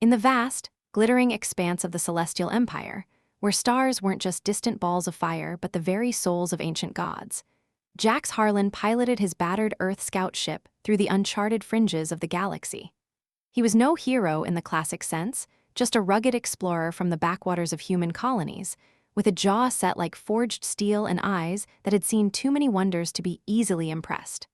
In the vast, glittering expanse of the Celestial Empire, where stars weren't just distant balls of fire but the very souls of ancient gods, Jax Harlan piloted his battered Earth Scout ship through the uncharted fringes of the galaxy. He was no hero in the classic sense, just a rugged explorer from the backwaters of human colonies, with a jaw set like forged steel and eyes that had seen too many wonders to be easily impressed.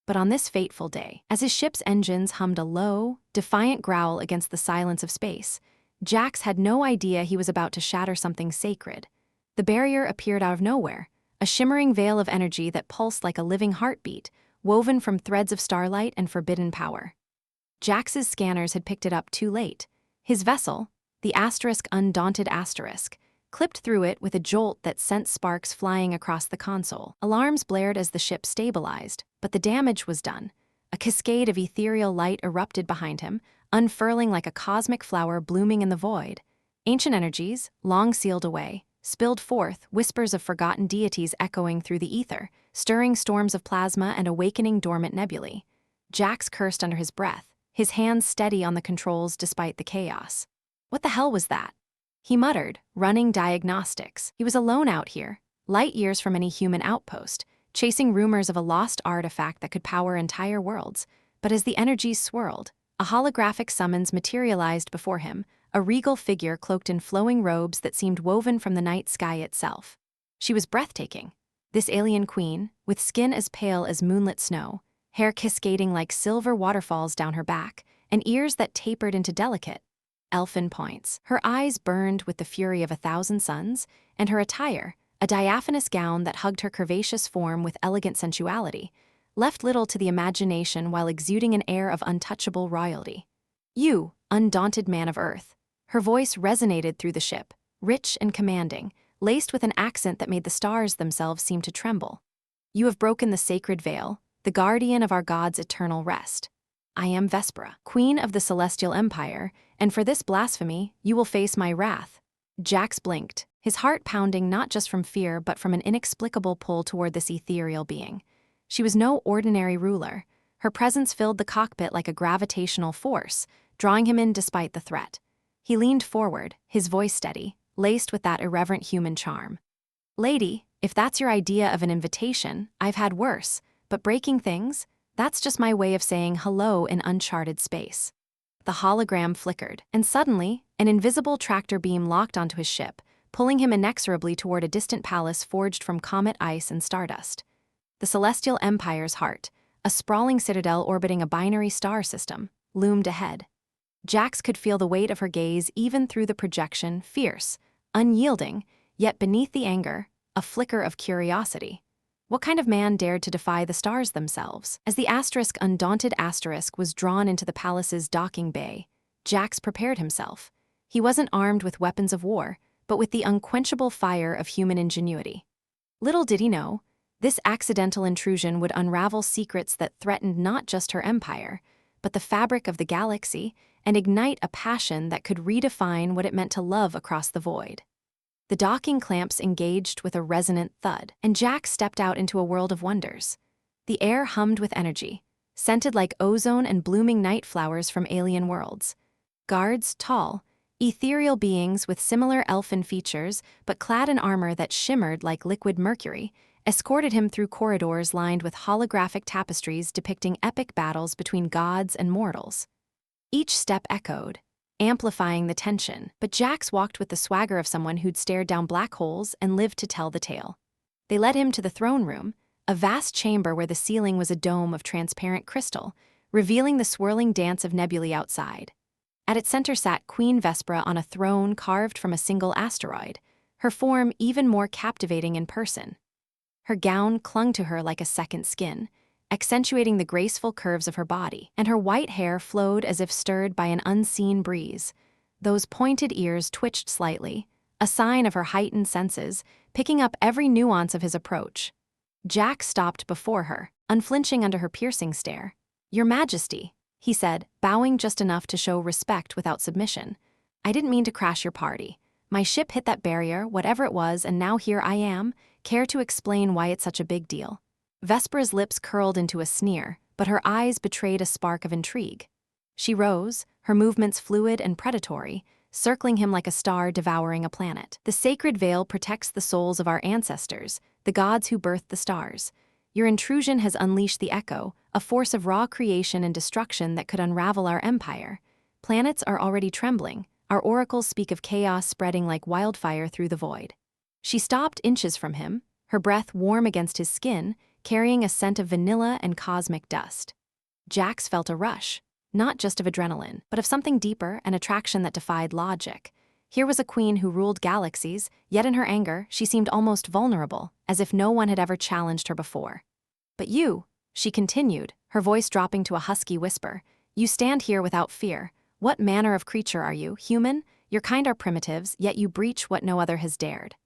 But on this fateful day, as his ship's engines hummed a low, defiant growl against the silence of space, Jax had no idea he was about to shatter something sacred. The barrier appeared out of nowhere, a shimmering veil of energy that pulsed like a living heartbeat, woven from threads of starlight and forbidden power. Jax's scanners had picked it up too late. His vessel, the Undaunted Asterisk, clipped through it with a jolt that sent sparks flying across the console. Alarms blared as the ship stabilized, but the damage was done. A cascade of ethereal light erupted behind him, unfurling like a cosmic flower blooming in the void. Ancient energies, long sealed away, spilled forth, whispers of forgotten deities echoing through the ether, stirring storms of plasma and awakening dormant nebulae. Jax cursed under his breath, his hands steady on the controls despite the chaos. What the hell was that? He muttered, running diagnostics. He was alone out here, light years from any human outpost, chasing rumors of a lost artifact that could power entire worlds. But as the energies swirled, a holographic summons materialized before him, a regal figure cloaked in flowing robes that seemed woven from the night sky itself. She was breathtaking. This alien queen, with skin as pale as moonlit snow, hair cascading like silver waterfalls down her back, and ears that tapered into delicate, elfin points. Her eyes burned with the fury of 1,000 suns, and her attire, a diaphanous gown that hugged her curvaceous form with elegant sensuality, left little to the imagination while exuding an air of untouchable royalty. "You, undaunted man of Earth." Her voice resonated through the ship, rich and commanding, laced with an accent that made the stars themselves seem to tremble. "You have broken the sacred veil, the guardian of our god's eternal rest. I am Vespera, queen of the Celestial Empire, and for this blasphemy, you will face my wrath." Jax blinked, his heart pounding not just from fear but from an inexplicable pull toward this ethereal being. She was no ordinary ruler. Her presence filled the cockpit like a gravitational force, drawing him in despite the threat. He leaned forward, his voice steady, laced with that irreverent human charm. "Lady, if that's your idea of an invitation, I've had worse, but breaking things, that's just my way of saying hello in uncharted space." The hologram flickered, and suddenly, an invisible tractor beam locked onto his ship, pulling him inexorably toward a distant palace forged from comet ice and stardust. The Celestial Empire's heart, a sprawling citadel orbiting a binary star system, loomed ahead. Jax could feel the weight of her gaze even through the projection, fierce, unyielding, yet beneath the anger, a flicker of curiosity. What kind of man dared to defy the stars themselves? As the Undaunted Asterisk was drawn into the palace's docking bay, Jax prepared himself. He wasn't armed with weapons of war, but with the unquenchable fire of human ingenuity. Little did he know, this accidental intrusion would unravel secrets that threatened not just her empire, but the fabric of the galaxy, and ignite a passion that could redefine what it meant to love across the void. The docking clamps engaged with a resonant thud, and Jax stepped out into a world of wonders. The air hummed with energy, scented like ozone and blooming night flowers from alien worlds. Guards, tall, ethereal beings with similar elfin features but clad in armor that shimmered like liquid mercury, escorted him through corridors lined with holographic tapestries depicting epic battles between gods and mortals. Each step echoed, amplifying the tension, but Jax walked with the swagger of someone who'd stared down black holes and lived to tell the tale. They led him to the throne room, a vast chamber where the ceiling was a dome of transparent crystal, revealing the swirling dance of nebulae outside. At its center sat Queen Vespera on a throne carved from a single asteroid, her form even more captivating in person. Her gown clung to her like a second skin, accentuating the graceful curves of her body, and her white hair flowed as if stirred by an unseen breeze. Those pointed ears twitched slightly, a sign of her heightened senses, picking up every nuance of his approach. Jax stopped before her, unflinching under her piercing stare. "Your Majesty," he said, bowing just enough to show respect without submission. "I didn't mean to crash your party. My ship hit that barrier, whatever it was, and now here I am. Care to explain why it's such a big deal?" Vespera's lips curled into a sneer, but her eyes betrayed a spark of intrigue. She rose, her movements fluid and predatory, circling him like a star devouring a planet. The sacred veil protects the souls of our ancestors, the gods who birthed the stars. Your intrusion has unleashed the echo, a force of raw creation and destruction that could unravel our empire. Planets are already trembling. Our oracles speak of chaos spreading like wildfire through the void. She stopped inches from him, her breath warm against his skin, carrying a scent of vanilla and cosmic dust. Jax felt a rush, not just of adrenaline, but of something deeper, an attraction that defied logic. Here was a queen who ruled galaxies, yet in her anger, she seemed almost vulnerable, as if no one had ever challenged her before. "But you," she continued, her voice dropping to a husky whisper, "you stand here without fear. What manner of creature are you, human? Your kind are primitives, yet you breach what no other has dared."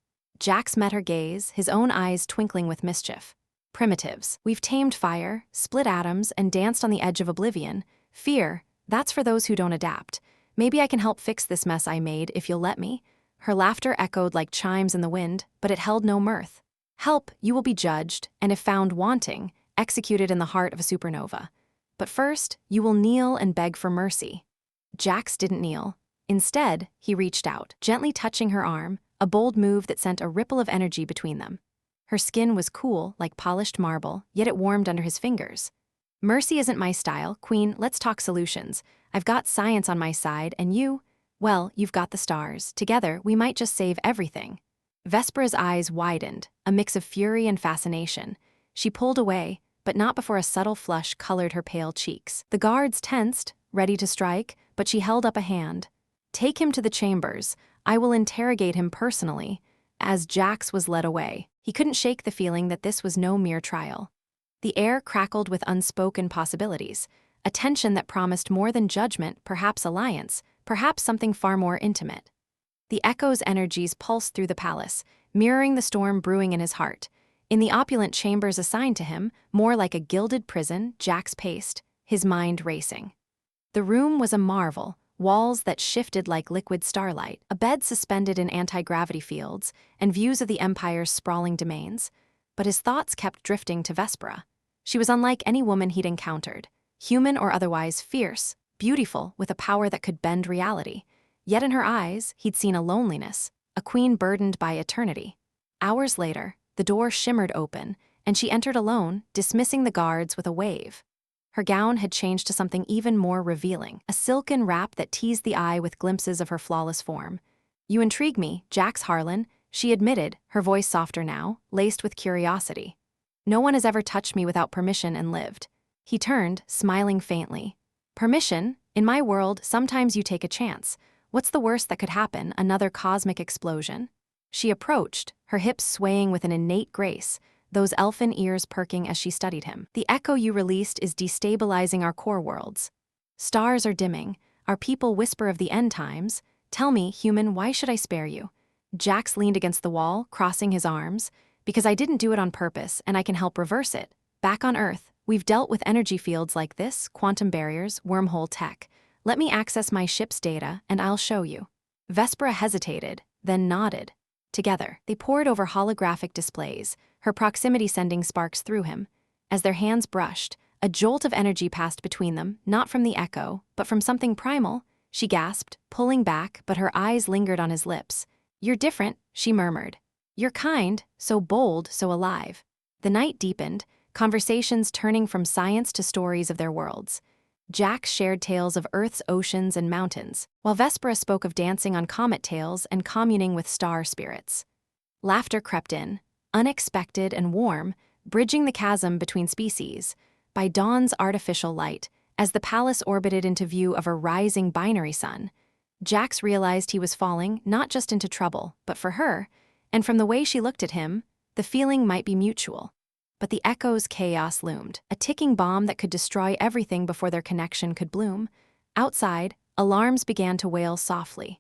Jax met her gaze, his own eyes twinkling with mischief. "Primitives. We've tamed fire, split atoms, and danced on the edge of oblivion. Fear, that's for those who don't adapt. Maybe I can help fix this mess I made if you'll let me." Her laughter echoed like chimes in the wind, but it held no mirth. "Help, you will be judged, and if found wanting, executed in the heart of a supernova. But first, you will kneel and beg for mercy." Jax didn't kneel. Instead, he reached out, gently touching her arm, a bold move that sent a ripple of energy between them. Her skin was cool, like polished marble, yet it warmed under his fingers. "Mercy isn't my style, Queen, let's talk solutions. I've got science on my side, and you, well, you've got the stars. Together, we might just save everything." Vespera's eyes widened, a mix of fury and fascination. She pulled away, but not before a subtle flush colored her pale cheeks. The guards tensed, ready to strike, but she held up a hand. "Take him to the chambers. I will interrogate him personally." As Jax was led away, he couldn't shake the feeling that this was no mere trial. The air crackled with unspoken possibilities, a tension that promised more than judgment, perhaps alliance, perhaps something far more intimate. The echo's energies pulsed through the palace, mirroring the storm brewing in his heart. In the opulent chambers assigned to him, more like a gilded prison, Jax paced, his mind racing. The room was a marvel, walls that shifted like liquid starlight, a bed suspended in anti-gravity fields, and views of the Empire's sprawling domains. But his thoughts kept drifting to Vespera. She was unlike any woman he'd encountered, human or otherwise fierce, beautiful, with a power that could bend reality. Yet in her eyes, he'd seen a loneliness, a queen burdened by eternity. Hours later, the door shimmered open, and she entered alone, dismissing the guards with a wave. Her gown had changed to something even more revealing, a silken wrap that teased the eye with glimpses of her flawless form. "You intrigue me, Jax Harlan," she admitted, her voice softer now, laced with curiosity. "No one has ever touched me without permission and lived." He turned, smiling faintly. "Permission? In my world, sometimes you take a chance. What's the worst that could happen, another cosmic explosion?" She approached, her hips swaying with an innate grace, those elfin ears perking as she studied him. "The echo you released is destabilizing our core worlds. Stars are dimming, our people whisper of the end times. Tell me, human, why should I spare you?" Jax leaned against the wall, crossing his arms. "Because I didn't do it on purpose, and I can help reverse it. Back on Earth, we've dealt with energy fields like this, quantum barriers, wormhole tech. Let me access my ship's data, and I'll show you." Vespera hesitated, then nodded. Together, they pored over holographic displays, her proximity sending sparks through him. As their hands brushed, a jolt of energy passed between them, not from the echo, but from something primal. She gasped, pulling back, but her eyes lingered on his lips. "You're different," she murmured. "You're kind, so bold, so alive." The night deepened, conversations turning from science to stories of their worlds. Jax shared tales of Earth's oceans and mountains, while Vespera spoke of dancing on comet tails and communing with star spirits. Laughter crept in, unexpected and warm, bridging the chasm between species. By dawn's artificial light, as the palace orbited into view of a rising binary sun, Jax realized he was falling not just into trouble, but for her, and from the way she looked at him, the feeling might be mutual. But the echo's chaos loomed, a ticking bomb that could destroy everything before their connection could bloom. Outside, alarms began to wail softly.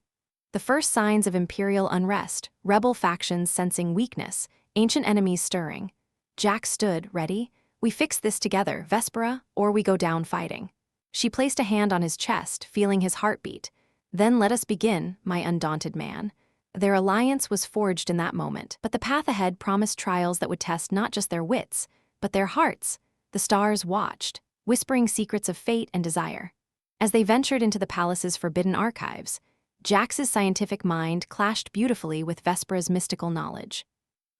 The first signs of imperial unrest, rebel factions sensing weakness, ancient enemies stirring. Jax stood, ready. "We fix this together, Vespera, or we go down fighting." She placed a hand on his chest, feeling his heartbeat. "Then let us begin, my undaunted man." Their alliance was forged in that moment, but the path ahead promised trials that would test not just their wits, but their hearts. The stars watched, whispering secrets of fate and desire. As they ventured into the palace's forbidden archives, Jax's scientific mind clashed beautifully with Vespera's mystical knowledge.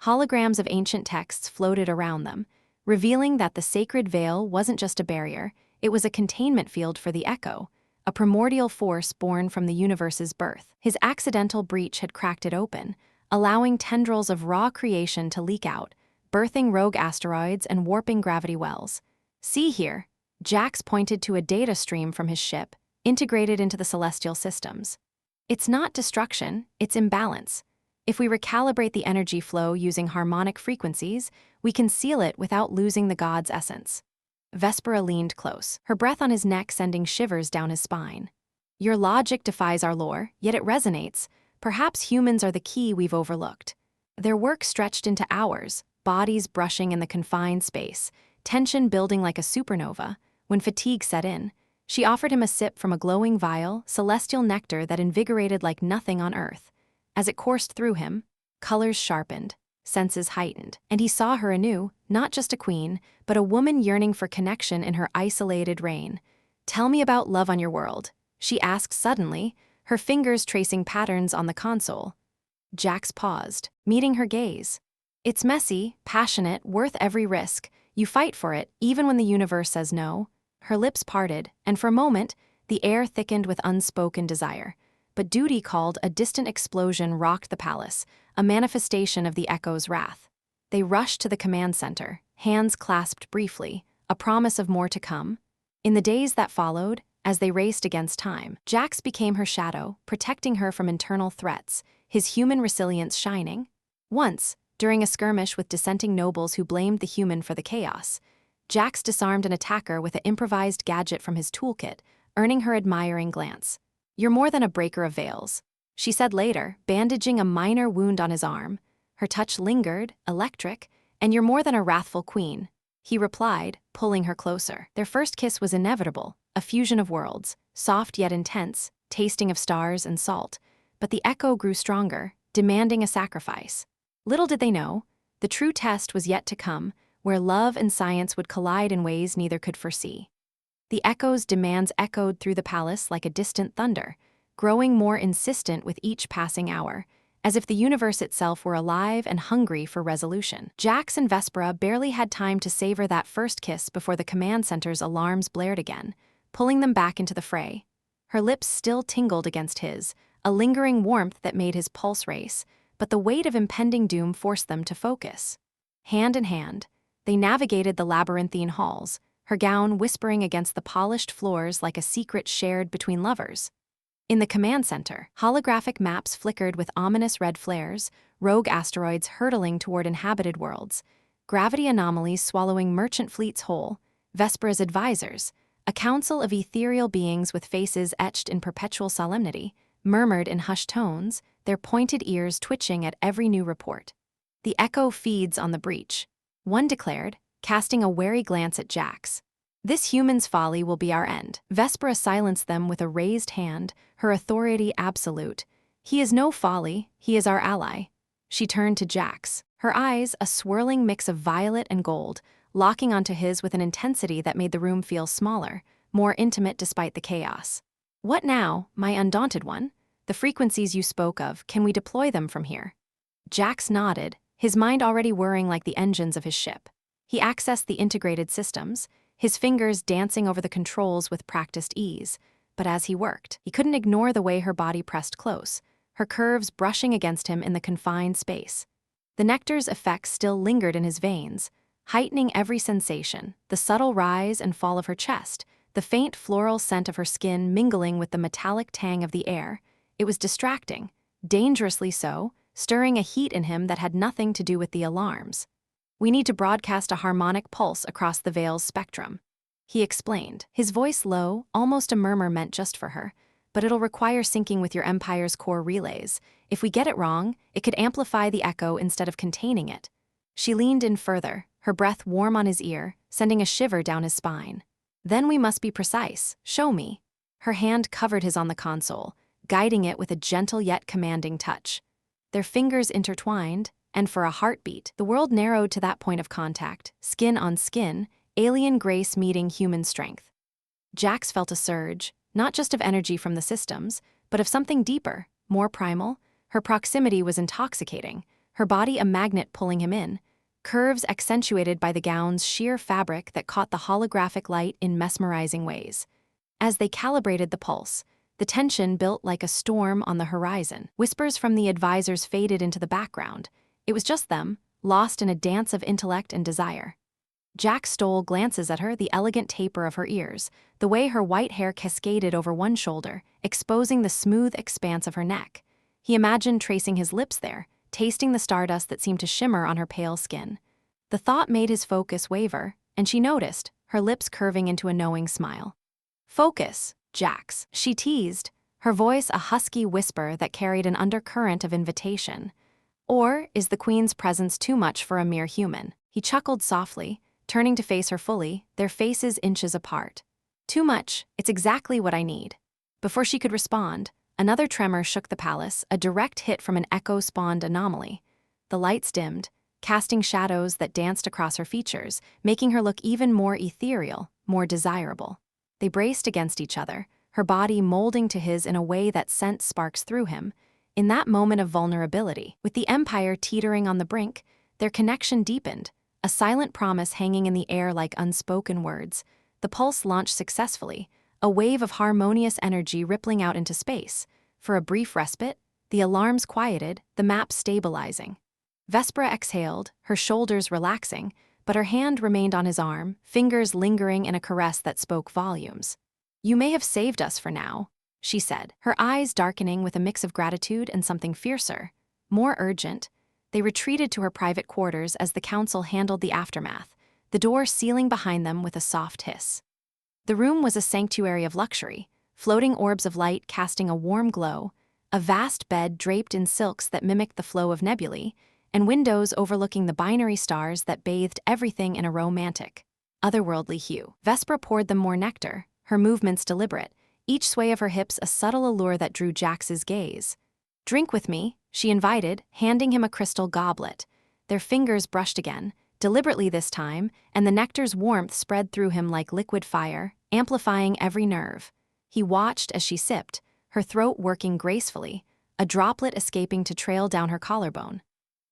Holograms of ancient texts floated around them, revealing that the sacred veil wasn't just a barrier, it was a containment field for the Echo, a primordial force born from the universe's birth. His accidental breach had cracked it open, allowing tendrils of raw creation to leak out, birthing rogue asteroids and warping gravity wells. See here, Jax pointed to a data stream from his ship, integrated into the celestial systems. It's not destruction, it's imbalance. If we recalibrate the energy flow using harmonic frequencies, we can seal it without losing the god's essence. Vespera leaned close, her breath on his neck sending shivers down his spine. Your logic defies our lore, yet it resonates. Perhaps humans are the key we've overlooked. Their work stretched into hours, bodies brushing in the confined space, tension building like a supernova. When fatigue set in, she offered him a sip from a glowing vial, celestial nectar that invigorated like nothing on Earth. As it coursed through him, colors sharpened, senses heightened, and he saw her anew, not just a queen, but a woman yearning for connection in her isolated reign. "Tell me about love on your world," she asked suddenly, her fingers tracing patterns on the console. Jax paused, meeting her gaze. "It's messy, passionate, worth every risk. You fight for it, even when the universe says no." Her lips parted, and for a moment, the air thickened with unspoken desire. But duty called. A distant explosion rocked the palace, a manifestation of the Echo's wrath. They rushed to the command center, hands clasped briefly, a promise of more to come. In the days that followed, as they raced against time, Jax became her shadow, protecting her from internal threats, his human resilience shining. Once, during a skirmish with dissenting nobles who blamed the human for the chaos, Jax disarmed an attacker with an improvised gadget from his toolkit, earning her admiring glance. "You're more than a breaker of veils," she said later, bandaging a minor wound on his arm. Her touch lingered, electric. "And you're more than a wrathful queen," he replied, pulling her closer. Their first kiss was inevitable, a fusion of worlds, soft yet intense, tasting of stars and salt. But the Echo grew stronger, demanding a sacrifice. Little did they know, the true test was yet to come, where love and science would collide in ways neither could foresee. The Echo's demands echoed through the palace like a distant thunder, growing more insistent with each passing hour, as if the universe itself were alive and hungry for resolution. Jax and Vespera barely had time to savor that first kiss before the command center's alarms blared again, pulling them back into the fray. Her lips still tingled against his, a lingering warmth that made his pulse race, but the weight of impending doom forced them to focus. Hand in hand, they navigated the labyrinthine halls, her gown whispering against the polished floors like a secret shared between lovers. In the command center, holographic maps flickered with ominous red flares, rogue asteroids hurtling toward inhabited worlds, gravity anomalies swallowing merchant fleets whole. Vespera's advisors, a council of ethereal beings with faces etched in perpetual solemnity, murmured in hushed tones, their pointed ears twitching at every new report. "The Echo feeds on the breach," one declared, casting a wary glance at Jax. "This human's folly will be our end." Vespera silenced them with a raised hand, her authority absolute. "He is no folly, he is our ally." She turned to Jax, her eyes a swirling mix of violet and gold, locking onto his with an intensity that made the room feel smaller, more intimate despite the chaos. "What now, my undaunted one? The frequencies you spoke of, can we deploy them from here?" Jax nodded, his mind already whirring like the engines of his ship. He accessed the integrated systems, his fingers dancing over the controls with practiced ease. But as he worked, he couldn't ignore the way her body pressed close, her curves brushing against him in the confined space. The nectar's effects still lingered in his veins, heightening every sensation, the subtle rise and fall of her chest, the faint floral scent of her skin mingling with the metallic tang of the air. It was distracting, dangerously so, stirring a heat in him that had nothing to do with the alarms. "We need to broadcast a harmonic pulse across the veil's spectrum," he explained, his voice low, almost a murmur meant just for her. "But it'll require syncing with your empire's core relays. If we get it wrong, it could amplify the Echo instead of containing it." She leaned in further, her breath warm on his ear, sending a shiver down his spine. "Then we must be precise. Show me." Her hand covered his on the console, guiding it with a gentle yet commanding touch. Their fingers intertwined, and for a heartbeat, the world narrowed to that point of contact, skin on skin, alien grace meeting human strength. Jax felt a surge, not just of energy from the systems, but of something deeper, more primal. Her proximity was intoxicating, her body a magnet pulling him in, curves accentuated by the gown's sheer fabric that caught the holographic light in mesmerizing ways. As they calibrated the pulse, the tension built like a storm on the horizon. Whispers from the advisors faded into the background. It was just them, lost in a dance of intellect and desire. Jax stole glances at her, the elegant taper of her ears, the way her white hair cascaded over one shoulder, exposing the smooth expanse of her neck. He imagined tracing his lips there, tasting the stardust that seemed to shimmer on her pale skin. The thought made his focus waver, and she noticed, her lips curving into a knowing smile. "Focus, Jax," she teased, her voice a husky whisper that carried an undercurrent of invitation. "Or is the Queen's presence too much for a mere human?" He chuckled softly, turning to face her fully, their faces inches apart. "Too much, it's exactly what I need." Before she could respond, another tremor shook the palace, a direct hit from an echo-spawned anomaly. The lights dimmed, casting shadows that danced across her features, making her look even more ethereal, more desirable. They braced against each other, her body molding to his in a way that sent sparks through him. In that moment of vulnerability, with the Empire teetering on the brink, their connection deepened, a silent promise hanging in the air like unspoken words. The pulse launched successfully, a wave of harmonious energy rippling out into space. For a brief respite, the alarms quieted, the map stabilizing. Vespera exhaled, her shoulders relaxing, but her hand remained on his arm, fingers lingering in a caress that spoke volumes. "You may have saved us for now," she said, her eyes darkening with a mix of gratitude and something fiercer, more urgent. They retreated to her private quarters as the council handled the aftermath, the door sealing behind them with a soft hiss. The room was a sanctuary of luxury, floating orbs of light casting a warm glow, a vast bed draped in silks that mimicked the flow of nebulae, and windows overlooking the binary stars that bathed everything in a romantic, otherworldly hue. Vespera poured them more nectar, her movements deliberate, each sway of her hips a subtle allure that drew Jax's gaze. "Drink with me," she invited, handing him a crystal goblet. Their fingers brushed again, deliberately this time, and the nectar's warmth spread through him like liquid fire, amplifying every nerve. He watched as she sipped, her throat working gracefully, a droplet escaping to trail down her collarbone.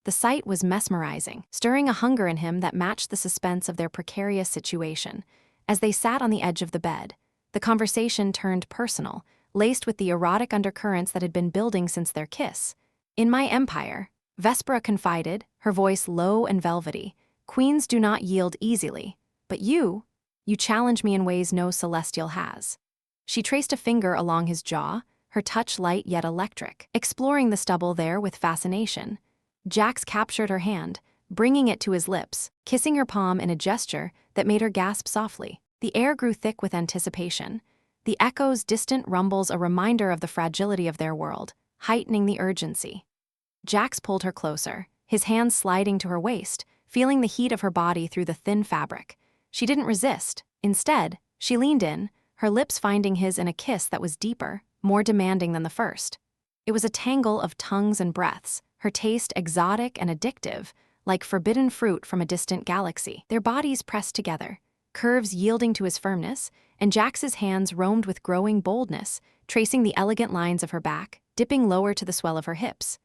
The sight was mesmerizing, stirring a hunger in him that matched the suspense of their precarious situation. As they sat on the edge of the bed, the conversation turned personal, laced with the erotic undercurrents that had been building since their kiss. "In my empire," Vespera confided, her voice low and velvety, "queens do not yield easily, but you challenge me in ways no celestial has." She traced a finger along his jaw, her touch light yet electric, exploring the stubble there with fascination. Jax captured her hand, bringing it to his lips, kissing her palm in a gesture that made her gasp softly. The air grew thick with anticipation, the echo's distant rumbles a reminder of the fragility of their world, heightening the urgency. Jax pulled her closer, his hands sliding to her waist, feeling the heat of her body through the thin fabric. She didn't resist. Instead, she leaned in, her lips finding his in a kiss that was deeper, more demanding than the first. It was a tangle of tongues and breaths, her taste exotic and addictive, like forbidden fruit from a distant galaxy. Their bodies pressed together, curves yielding to his firmness, and Jax's hands roamed with growing boldness, tracing the elegant lines of her back, dipping lower to the swell of her hips.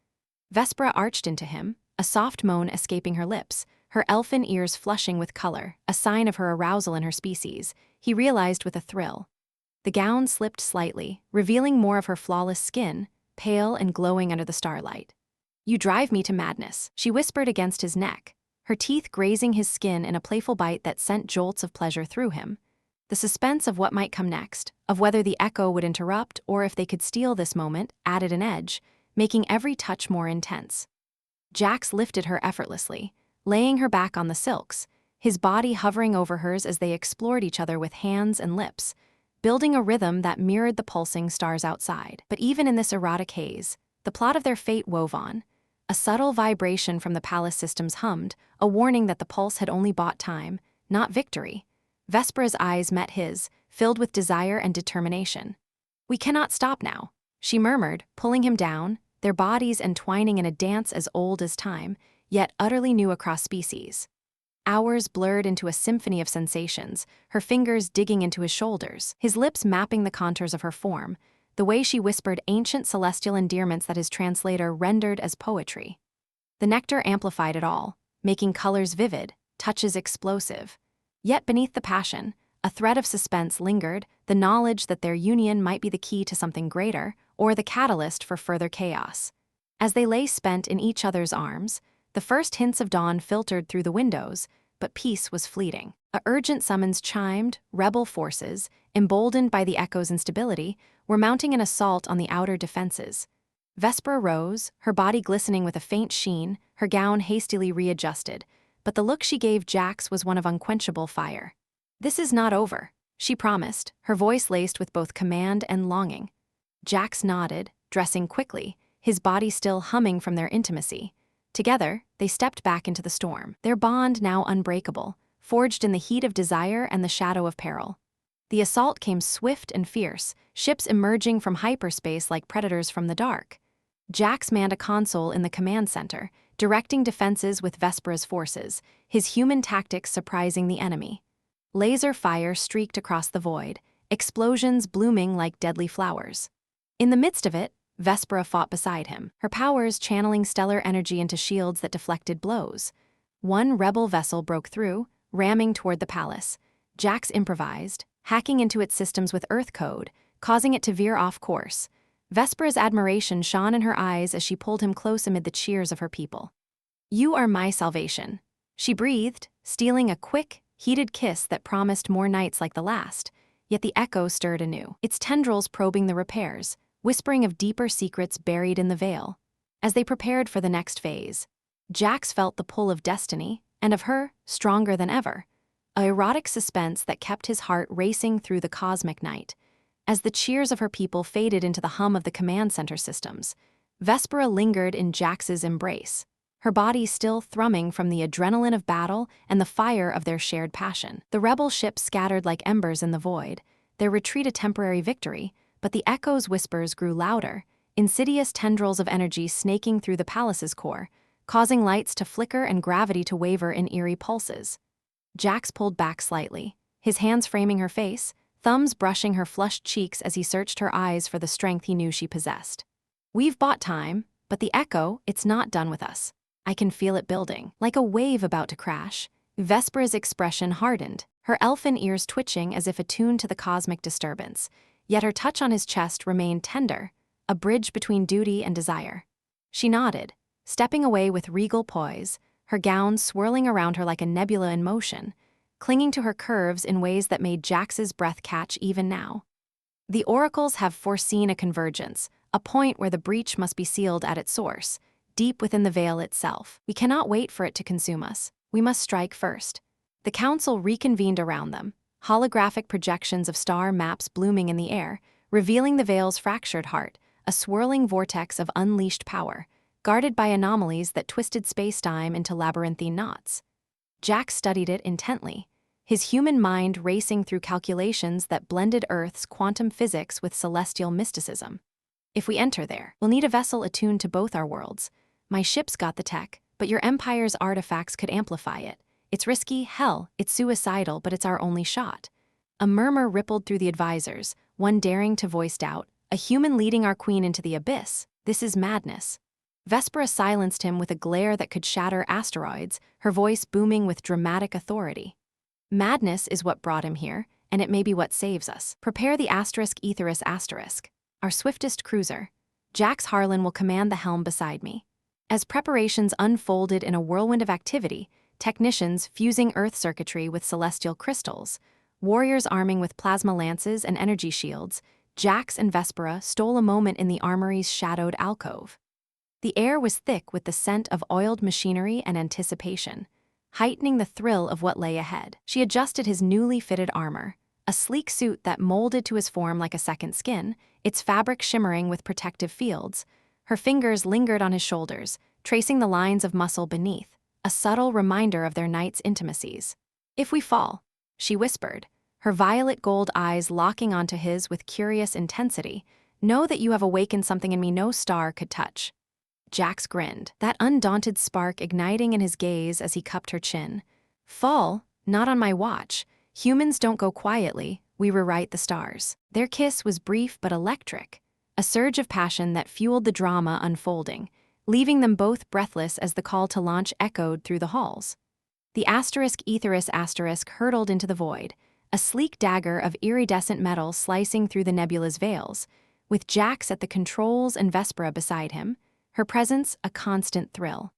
Vespera arched into him, a soft moan escaping her lips, her elfin ears flushing with color, a sign of her arousal in her species, he realized with a thrill. The gown slipped slightly, revealing more of her flawless skin, pale and glowing under the starlight. "You drive me to madness," she whispered against his neck, her teeth grazing his skin in a playful bite that sent jolts of pleasure through him. The suspense of what might come next, of whether the echo would interrupt or if they could steal this moment, added an edge, making every touch more intense. Jax lifted her effortlessly, laying her back on the silks, his body hovering over hers as they explored each other with hands and lips, building a rhythm that mirrored the pulsing stars outside. But even in this erotic haze, the plot of their fate wove on. A subtle vibration from the palace systems hummed, a warning that the pulse had only bought time, not victory. Vespera's eyes met his, filled with desire and determination. "We cannot stop now," she murmured, pulling him down, their bodies entwining in a dance as old as time, yet utterly new across species. Hours blurred into a symphony of sensations, her fingers digging into his shoulders, his lips mapping the contours of her form, the way she whispered ancient celestial endearments that his translator rendered as poetry. The nectar amplified it all, making colors vivid, touches explosive. Yet beneath the passion, a thread of suspense lingered, the knowledge that their union might be the key to something greater, or the catalyst for further chaos. As they lay spent in each other's arms, the first hints of dawn filtered through the windows, but peace was fleeting. A urgent summons chimed. Rebel forces, emboldened by the echo's instability, were mounting an assault on the outer defenses. Vespera rose, her body glistening with a faint sheen, her gown hastily readjusted, but the look she gave Jax was one of unquenchable fire. "This is not over," she promised, her voice laced with both command and longing. Jax nodded, dressing quickly, his body still humming from their intimacy. Together, they stepped back into the storm, their bond now unbreakable, forged in the heat of desire and the shadow of peril. The assault came swift and fierce, ships emerging from hyperspace like predators from the dark. Jax manned a console in the command center, directing defenses with Vespera's forces, his human tactics surprising the enemy. Laser fire streaked across the void, explosions blooming like deadly flowers. In the midst of it, Vespera fought beside him, her powers channeling stellar energy into shields that deflected blows. One rebel vessel broke through, ramming toward the palace. Jax improvised, hacking into its systems with Earth code, causing it to veer off course. Vespera's admiration shone in her eyes as she pulled him close amid the cheers of her people. "You are my salvation," she breathed, stealing a quick, heated kiss that promised more nights like the last. Yet the echo stirred anew, its tendrils probing the repairs, whispering of deeper secrets buried in the veil. As they prepared for the next phase, Jax felt the pull of destiny, and of her, stronger than ever. A erotic suspense that kept his heart racing through the cosmic night. As the cheers of her people faded into the hum of the command center systems, Vespera lingered in Jax's embrace, her body still thrumming from the adrenaline of battle and the fire of their shared passion. The rebel ships scattered like embers in the void, their retreat a temporary victory, but the echo's whispers grew louder, insidious tendrils of energy snaking through the palace's core, causing lights to flicker and gravity to waver in eerie pulses. Jax pulled back slightly, his hands framing her face, thumbs brushing her flushed cheeks as he searched her eyes for the strength he knew she possessed. "We've bought time, but the echo, it's not done with us. I can feel it building, like a wave about to crash." Vespera's expression hardened, her elfin ears twitching as if attuned to the cosmic disturbance. Yet her touch on his chest remained tender, a bridge between duty and desire. She nodded, stepping away with regal poise, her gown swirling around her like a nebula in motion, clinging to her curves in ways that made Jax's breath catch even now. The oracles have foreseen a convergence, a point where the breach must be sealed at its source, deep within the veil itself. We cannot wait for it to consume us. We must strike first. The council reconvened around them, holographic projections of star maps blooming in the air, revealing the veil's fractured heart, a swirling vortex of unleashed power, guarded by anomalies that twisted space-time into labyrinthine knots. Jax studied it intently, his human mind racing through calculations that blended Earth's quantum physics with celestial mysticism. "If we enter there, we'll need a vessel attuned to both our worlds. My ship's got the tech, but your empire's artifacts could amplify it. It's risky, hell, it's suicidal, but it's our only shot." A murmur rippled through the advisors, one daring to voice doubt. "A human leading our queen into the abyss? This is madness." Vespera silenced him with a glare that could shatter asteroids, her voice booming with dramatic authority. "Madness is what brought him here, and it may be what saves us. Prepare the *Aetherus*, our swiftest cruiser. Jax Harlan will command the helm beside me." As preparations unfolded in a whirlwind of activity, technicians fusing Earth circuitry with celestial crystals, warriors arming with plasma lances and energy shields, Jax and Vespera stole a moment in the armory's shadowed alcove. The air was thick with the scent of oiled machinery and anticipation, heightening the thrill of what lay ahead. She adjusted his newly fitted armor, a sleek suit that molded to his form like a second skin, its fabric shimmering with protective fields. Her fingers lingered on his shoulders, tracing the lines of muscle beneath, a subtle reminder of their night's intimacies. "If we fall," she whispered, her violet gold eyes locking onto his with curious intensity, "know that you have awakened something in me no star could touch." Jax grinned, that undaunted spark igniting in his gaze as he cupped her chin. Fall? Not on my watch. Humans don't go quietly, we rewrite the stars. Their kiss was brief but electric, a surge of passion that fueled the drama unfolding, leaving them both breathless as the call to launch echoed through the halls. The Aetherus hurtled into the void, a sleek dagger of iridescent metal slicing through the nebula's veils, with Jax at the controls and Vespera beside him, her presence a constant thrill.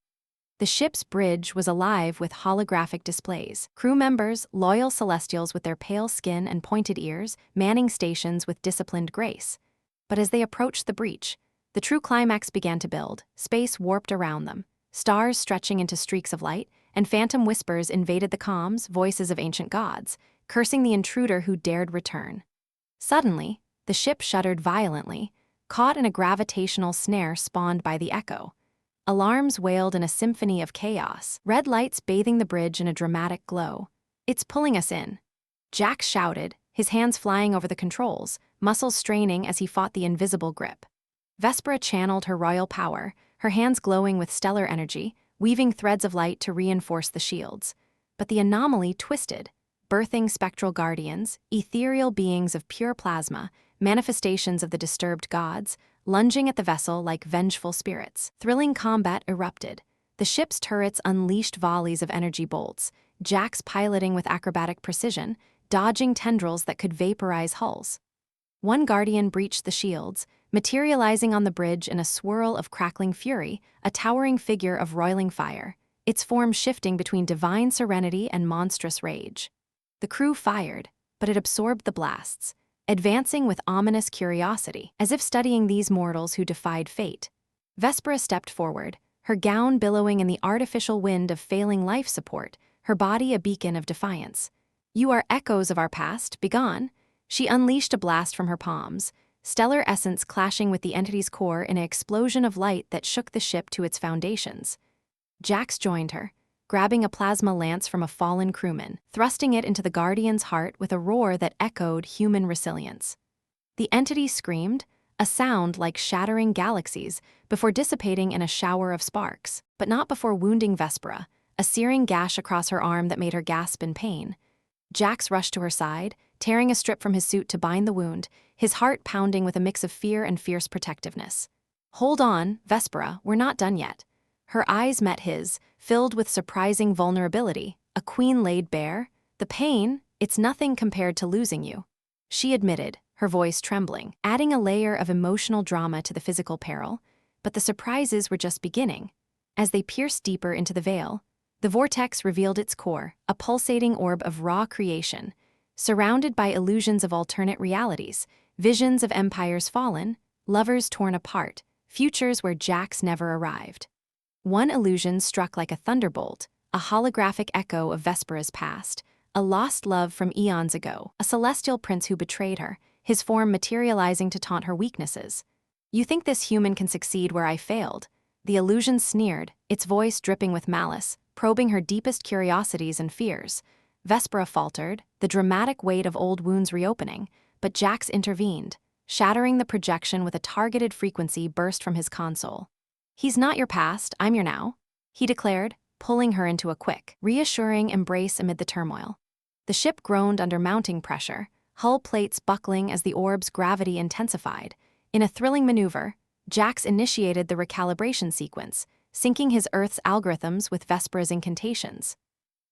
The ship's bridge was alive with holographic displays, crew members, loyal celestials with their pale skin and pointed ears, manning stations with disciplined grace. But as they approached the breach, the true climax began to build, space warped around them, stars stretching into streaks of light, and phantom whispers invaded the comms, voices of ancient gods, cursing the intruder who dared return. Suddenly, the ship shuddered violently, caught in a gravitational snare spawned by the echo. Alarms wailed in a symphony of chaos, red lights bathing the bridge in a dramatic glow. "It's pulling us in," Jax shouted, his hands flying over the controls, muscles straining as he fought the invisible grip. Vespera channeled her royal power, her hands glowing with stellar energy, weaving threads of light to reinforce the shields. But the anomaly twisted, birthing spectral guardians, ethereal beings of pure plasma, manifestations of the disturbed gods, lunging at the vessel like vengeful spirits. Thrilling combat erupted. The ship's turrets unleashed volleys of energy bolts, Jax piloting with acrobatic precision, dodging tendrils that could vaporize hulls. One guardian breached the shields, materializing on the bridge in a swirl of crackling fury, a towering figure of roiling fire, its form shifting between divine serenity and monstrous rage. The crew fired, but it absorbed the blasts, advancing with ominous curiosity, as if studying these mortals who defied fate. Vespera stepped forward, her gown billowing in the artificial wind of failing life support, her body a beacon of defiance. "You are echoes of our past, begone." She unleashed a blast from her palms, stellar essence clashing with the entity's core in an explosion of light that shook the ship to its foundations. Jax joined her, grabbing a plasma lance from a fallen crewman, thrusting it into the Guardian's heart with a roar that echoed human resilience. The entity screamed, a sound like shattering galaxies, before dissipating in a shower of sparks, but not before wounding Vespera, a searing gash across her arm that made her gasp in pain. Jax rushed to her side, tearing a strip from his suit to bind the wound, his heart pounding with a mix of fear and fierce protectiveness. "Hold on, Vespera, we're not done yet." Her eyes met his, filled with surprising vulnerability. "A queen laid bare? The pain, it's nothing compared to losing you," she admitted, her voice trembling, adding a layer of emotional drama to the physical peril. But the surprises were just beginning. As they pierced deeper into the veil, the vortex revealed its core, a pulsating orb of raw creation, surrounded by illusions of alternate realities, visions of empires fallen, lovers torn apart, futures where Jax never arrived. One illusion struck like a thunderbolt, a holographic echo of Vespera's past, a lost love from eons ago, a celestial prince who betrayed her, his form materializing to taunt her weaknesses. "You think this human can succeed where I failed?" The illusion sneered, its voice dripping with malice, probing her deepest curiosities and fears. Vespera faltered, the dramatic weight of old wounds reopening, but Jax intervened, shattering the projection with a targeted frequency burst from his console. "He's not your past, I'm your now," he declared, pulling her into a quick, reassuring embrace amid the turmoil. The ship groaned under mounting pressure, hull plates buckling as the orb's gravity intensified. In a thrilling maneuver, Jax initiated the recalibration sequence, syncing his Earth's algorithms with Vespera's incantations.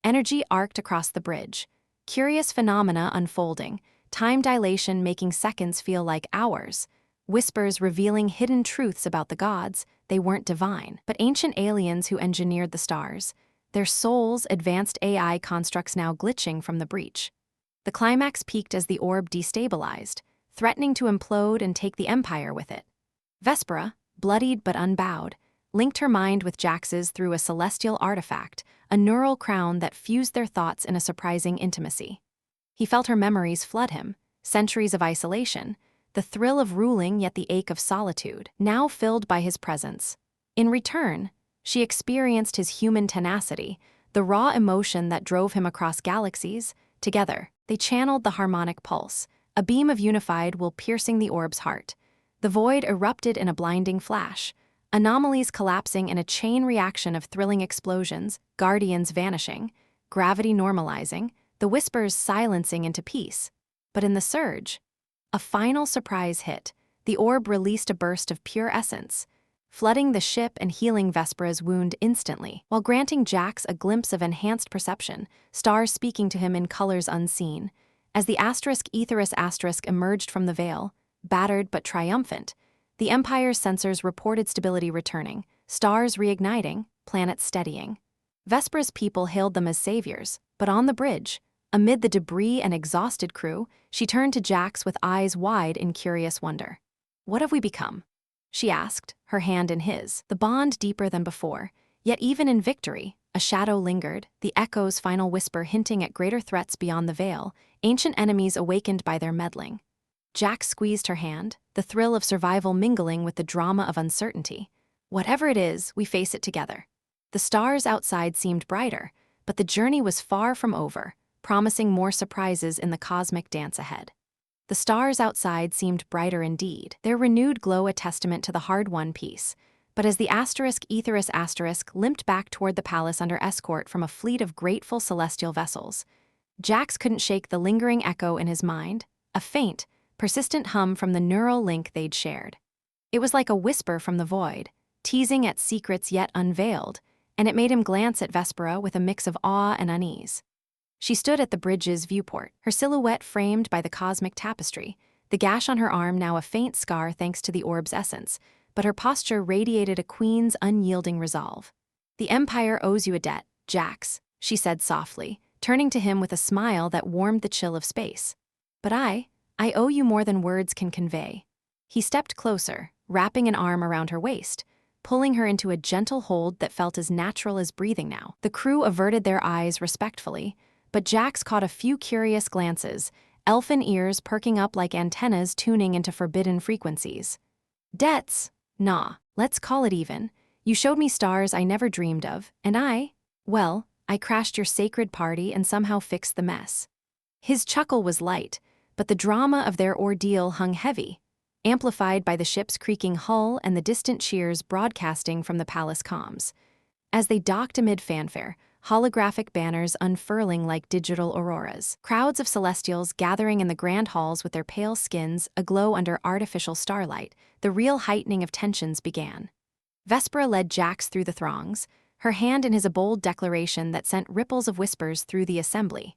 Energy arced across the bridge, curious phenomena unfolding, time dilation making seconds feel like hours, whispers revealing hidden truths about the gods. They weren't divine, but ancient aliens who engineered the stars, their souls advanced AI constructs now glitching from the breach. The climax peaked as the orb destabilized, threatening to implode and take the Empire with it. Vespera, bloodied but unbowed, linked her mind with Jax's through a celestial artifact, a neural crown that fused their thoughts in a surprising intimacy. He felt her memories flood him, centuries of isolation, the thrill of ruling yet the ache of solitude, now filled by his presence. In return, she experienced his human tenacity, the raw emotion that drove him across galaxies. Together, they channeled the harmonic pulse, a beam of unified will piercing the orb's heart. The void erupted in a blinding flash, anomalies collapsing in a chain reaction of thrilling explosions, guardians vanishing, gravity normalizing, the whispers silencing into peace. But in the surge, a final surprise hit. The orb released a burst of pure essence, flooding the ship and healing Vespera's wound instantly, while granting Jax a glimpse of enhanced perception, stars speaking to him in colors unseen. As the *Aetherus* emerged from the veil, battered but triumphant, the Empire's sensors reported stability returning, stars reigniting, planets steadying. Vespera's people hailed them as saviors, but on the bridge, amid the debris and exhausted crew, she turned to Jax with eyes wide in curious wonder. "What have we become?" she asked, her hand in his, the bond deeper than before. Yet even in victory, a shadow lingered, the echo's final whisper hinting at greater threats beyond the veil, ancient enemies awakened by their meddling. Jax squeezed her hand, the thrill of survival mingling with the drama of uncertainty. "Whatever it is, we face it together." The stars outside seemed brighter, but the journey was far from over, promising more surprises in the cosmic dance ahead. The stars outside seemed brighter indeed, their renewed glow a testament to the hard-won peace. But as the *Aetherus* limped back toward the palace under escort from a fleet of grateful celestial vessels, Jax couldn't shake the lingering echo in his mind, a faint, persistent hum from the neural link they'd shared. It was like a whisper from the void, teasing at secrets yet unveiled, and it made him glance at Vespera with a mix of awe and unease. She stood at the bridge's viewport, her silhouette framed by the cosmic tapestry, the gash on her arm now a faint scar thanks to the orb's essence, but her posture radiated a queen's unyielding resolve. "The Empire owes you a debt, Jax," she said softly, turning to him with a smile that warmed the chill of space. "But I owe you more than words can convey." He stepped closer, wrapping an arm around her waist, pulling her into a gentle hold that felt as natural as breathing now. The crew averted their eyes respectfully, but Jax caught a few curious glances, elfin ears perking up like antennas tuning into forbidden frequencies. "Debts? Nah, let's call it even. You showed me stars I never dreamed of, and I crashed your sacred party and somehow fixed the mess." His chuckle was light, but the drama of their ordeal hung heavy, amplified by the ship's creaking hull and the distant cheers broadcasting from the palace comms. As they docked amid fanfare, holographic banners unfurling like digital auroras, crowds of celestials gathering in the grand halls with their pale skins aglow under artificial starlight, the real heightening of tensions began. Vespera led Jax through the throngs, her hand in his a bold declaration that sent ripples of whispers through the assembly.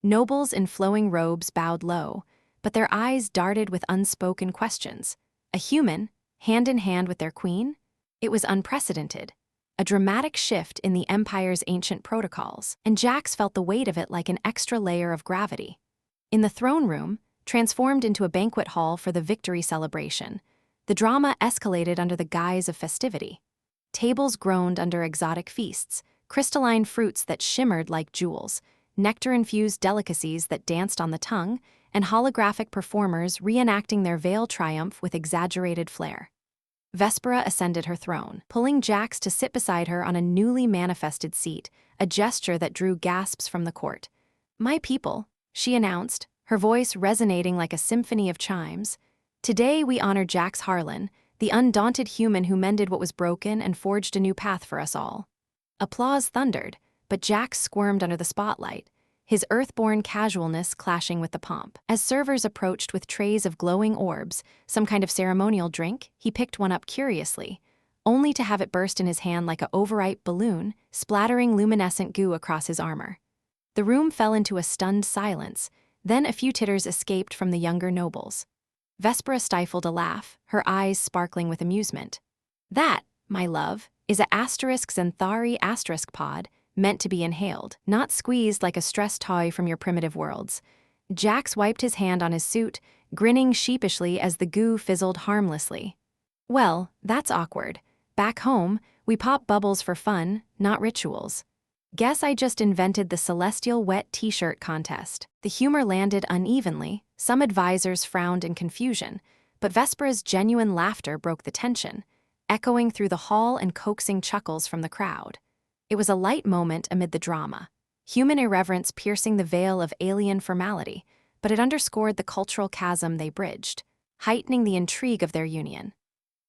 Nobles in flowing robes bowed low, but their eyes darted with unspoken questions. A human, hand in hand with their queen? It was unprecedented. A dramatic shift in the Empire's ancient protocols, and Jax felt the weight of it like an extra layer of gravity. In the throne room, transformed into a banquet hall for the victory celebration, the drama escalated under the guise of festivity. Tables groaned under exotic feasts, crystalline fruits that shimmered like jewels, nectar-infused delicacies that danced on the tongue, and holographic performers reenacting their veil triumph with exaggerated flair. Vespera ascended her throne, pulling Jax to sit beside her on a newly manifested seat, a gesture that drew gasps from the court. "My people," she announced, her voice resonating like a symphony of chimes. "Today we honor Jax Harlan, the undaunted human who mended what was broken and forged a new path for us all." Applause thundered, but Jax squirmed under the spotlight, his earthborn casualness clashing with the pomp. As servers approached with trays of glowing orbs, some kind of ceremonial drink, he picked one up curiously, only to have it burst in his hand like an overripe balloon, splattering luminescent goo across his armor. The room fell into a stunned silence, then a few titters escaped from the younger nobles. Vespera stifled a laugh, her eyes sparkling with amusement. "That, my love, is a *Xanthari* pod, meant to be inhaled, not squeezed like a stress toy from your primitive worlds." Jax wiped his hand on his suit, grinning sheepishly as the goo fizzled harmlessly. "Well, that's awkward. Back home, we pop bubbles for fun, not rituals. Guess I just invented the celestial wet t-shirt contest." The humor landed unevenly, some advisors frowned in confusion, but Vespera's genuine laughter broke the tension, echoing through the hall and coaxing chuckles from the crowd. It was a light moment amid the drama, human irreverence piercing the veil of alien formality, but it underscored the cultural chasm they bridged, heightening the intrigue of their union.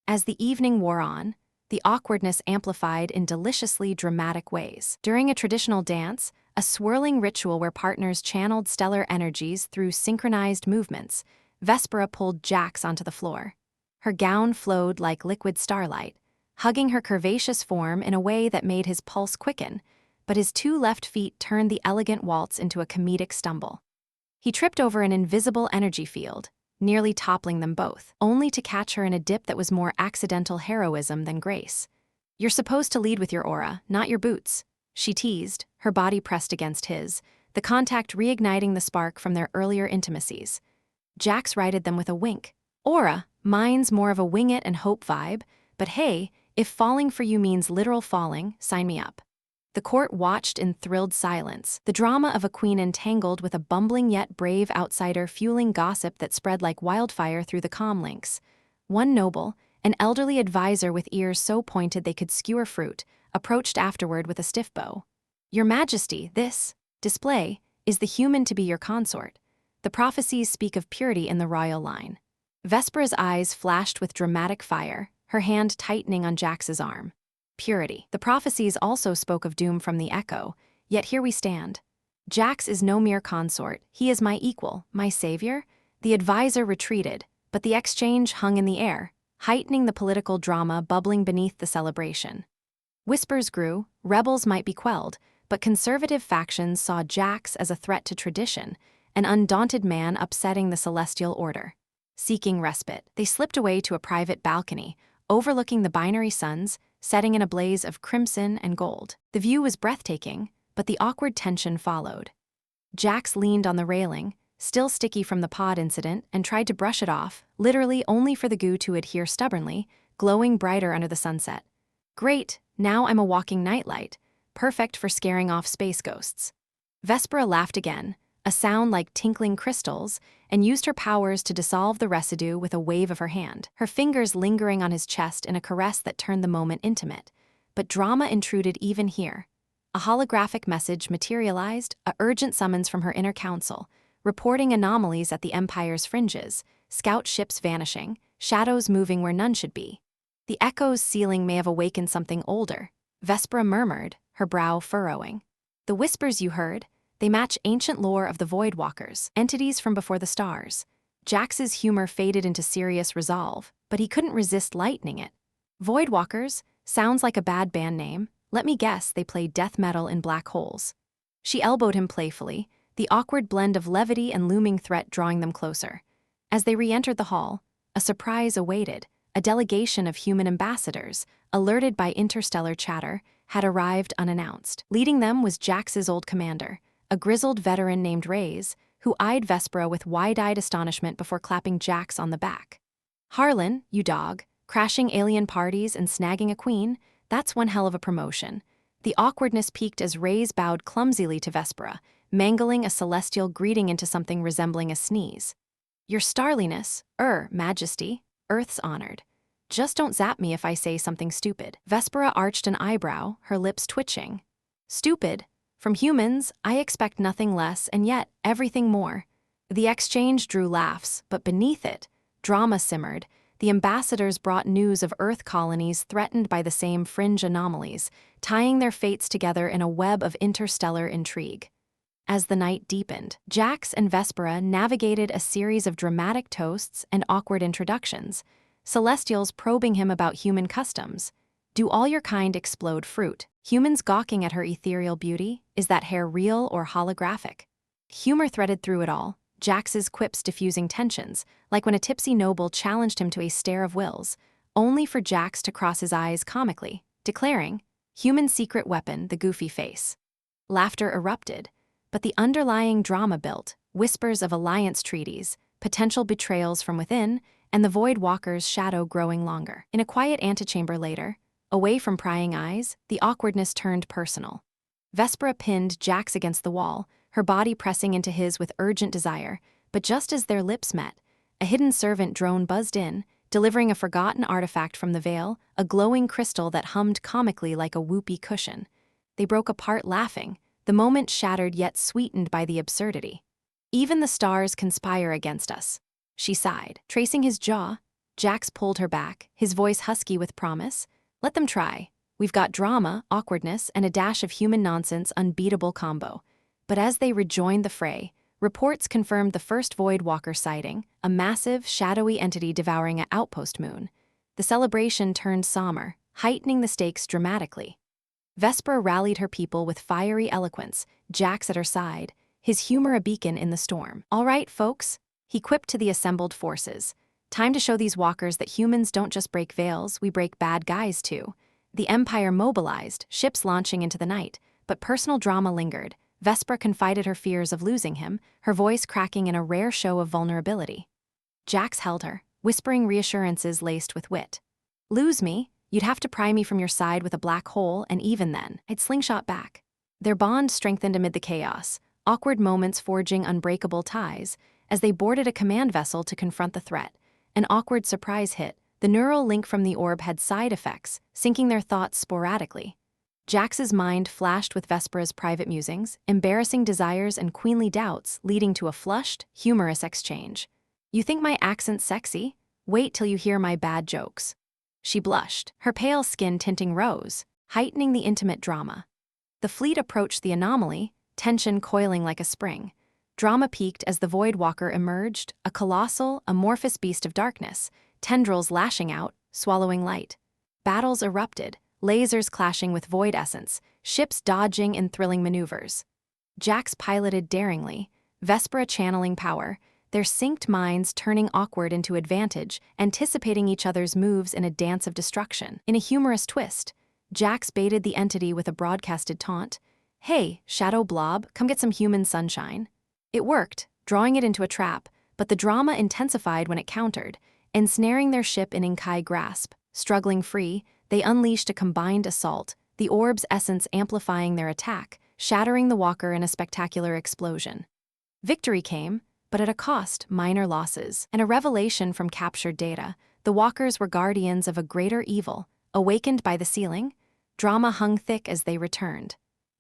As the evening wore on, the awkwardness amplified in deliciously dramatic ways. During a traditional dance, a swirling ritual where partners channeled stellar energies through synchronized movements, Vespera pulled Jax onto the floor. Her gown flowed like liquid starlight, hugging her curvaceous form in a way that made his pulse quicken, but his two left feet turned the elegant waltz into a comedic stumble. He tripped over an invisible energy field, nearly toppling them both, only to catch her in a dip that was more accidental heroism than grace. "You're supposed to lead with your aura, not your boots," she teased, her body pressed against his, the contact reigniting the spark from their earlier intimacies. Jax righted them with a wink. "Aura, mine's more of a wing it and hope vibe, but hey, if falling for you means literal falling, sign me up." The court watched in thrilled silence, the drama of a queen entangled with a bumbling yet brave outsider fueling gossip that spread like wildfire through the comm links. One noble, an elderly advisor with ears so pointed they could skewer fruit, approached afterward with a stiff bow. "Your Majesty, this display is the human to be your consort. The prophecies speak of purity in the royal line." Vespera's eyes flashed with dramatic fire, her hand tightening on Jax's arm. Purity. The prophecies also spoke of doom from the echo, yet here we stand. Jax is no mere consort, he is my equal, my savior. The advisor retreated, but the exchange hung in the air, heightening the political drama bubbling beneath the celebration. Whispers grew, rebels might be quelled, but conservative factions saw Jax as a threat to tradition, an undaunted man upsetting the celestial order. Seeking respite, they slipped away to a private balcony, overlooking the binary suns, setting in a blaze of crimson and gold. The view was breathtaking, but the awkward tension followed. Jax leaned on the railing, still sticky from the pod incident, and tried to brush it off, literally only for the goo to adhere stubbornly, glowing brighter under the sunset. "Great, now I'm a walking nightlight, perfect for scaring off space ghosts." Vespera laughed again, a sound like tinkling crystals, and used her powers to dissolve the residue with a wave of her hand, her fingers lingering on his chest in a caress that turned the moment intimate. But drama intruded even here. A holographic message materialized, a urgent summons from her inner council, reporting anomalies at the Empire's fringes, scout ships vanishing, shadows moving where none should be. "The echo's sealing may have awakened something older," Vespera murmured, her brow furrowing. "The whispers you heard, they match ancient lore of the Voidwalkers, entities from before the stars." Jax's humor faded into serious resolve, but he couldn't resist lightening it. "Voidwalkers? Sounds like a bad band name. Let me guess they play death metal in black holes." She elbowed him playfully, the awkward blend of levity and looming threat drawing them closer. As they re-entered the hall, a surprise awaited. A delegation of human ambassadors, alerted by interstellar chatter, had arrived unannounced. Leading them was Jax's old commander, a grizzled veteran named Reyes, who eyed Vespera with wide-eyed astonishment before clapping Jax on the back. "Harlan, you dog, crashing alien parties and snagging a queen, that's one hell of a promotion." The awkwardness peaked as Reyes bowed clumsily to Vespera, mangling a celestial greeting into something resembling a sneeze. "Your starliness, Majesty, Earth's honored. Just don't zap me if I say something stupid." Vespera arched an eyebrow, her lips twitching. "Stupid? From humans, I expect nothing less and yet everything more." The exchange drew laughs, but beneath it, drama simmered. The ambassadors brought news of Earth colonies threatened by the same fringe anomalies, tying their fates together in a web of interstellar intrigue. As the night deepened, Jax and Vespera navigated a series of dramatic toasts and awkward introductions, Celestials probing him about human customs. "Do all your kind explode fruit?" Humans gawking at her ethereal beauty. "Is that hair real or holographic?" Humor threaded through it all, Jax's quips diffusing tensions, like when a tipsy noble challenged him to a stare of wills, only for Jax to cross his eyes comically, declaring, "Human secret weapon, the goofy face." Laughter erupted, but the underlying drama built, whispers of alliance treaties, potential betrayals from within, and the Void Walker's shadow growing longer. In a quiet antechamber later, away from prying eyes, the awkwardness turned personal. Vespera pinned Jax against the wall, her body pressing into his with urgent desire, but just as their lips met, a hidden servant drone buzzed in, delivering a forgotten artifact from the veil, a glowing crystal that hummed comically like a whoopee cushion. They broke apart laughing, the moment shattered yet sweetened by the absurdity. "Even the stars conspire against us," she sighed. Tracing his jaw, Jax pulled her back, his voice husky with promise. Let them try. We've got drama, awkwardness, and a dash of human nonsense, unbeatable combo. But as they rejoined the fray, reports confirmed the first Void Walker sighting, a massive, shadowy entity devouring an outpost moon. The celebration turned somber, heightening the stakes dramatically. Vespera rallied her people with fiery eloquence, Jax at her side, his humor a beacon in the storm. "All right, folks," he quipped to the assembled forces. "Time to show these walkers that humans don't just break veils, we break bad guys too." The Empire mobilized, ships launching into the night, but personal drama lingered. Vespera confided her fears of losing him, her voice cracking in a rare show of vulnerability. Jax held her, whispering reassurances laced with wit. "Lose me? You'd have to pry me from your side with a black hole, and even then, I'd slingshot back." Their bond strengthened amid the chaos, awkward moments forging unbreakable ties. As they boarded a command vessel to confront the threat, an awkward surprise hit. The neural link from the orb had side effects, syncing their thoughts sporadically. Jax's mind flashed with Vespera's private musings, embarrassing desires and queenly doubts, leading to a flushed, humorous exchange. "You think my accent's sexy? Wait till you hear my bad jokes." She blushed, her pale skin tinting rose, heightening the intimate drama. The fleet approached the anomaly, tension coiling like a spring. Drama peaked as the Void Walker emerged, a colossal, amorphous beast of darkness, tendrils lashing out, swallowing light. Battles erupted, lasers clashing with void essence, ships dodging in thrilling maneuvers. Jax piloted daringly, Vespera channeling power, their synced minds turning awkward into advantage, anticipating each other's moves in a dance of destruction. In a humorous twist, Jax baited the entity with a broadcasted taunt. "Hey, Shadow Blob, come get some human sunshine." It worked, drawing it into a trap, but the drama intensified when it countered, ensnaring their ship in Inkai grasp. Struggling free, they unleashed a combined assault, the orb's essence amplifying their attack, shattering the walker in a spectacular explosion. Victory came, but at a cost: minor losses, and a revelation from captured data. The walkers were guardians of a greater evil, awakened by the sealing. Drama hung thick as they returned.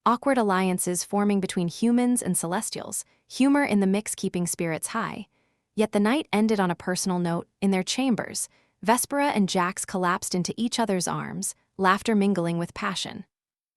Awkward alliances forming between humans and celestials, humor in the mix keeping spirits high. Yet the night ended on a personal note. In their chambers, Vespera and Jax collapsed into each other's arms, laughter mingling with passion.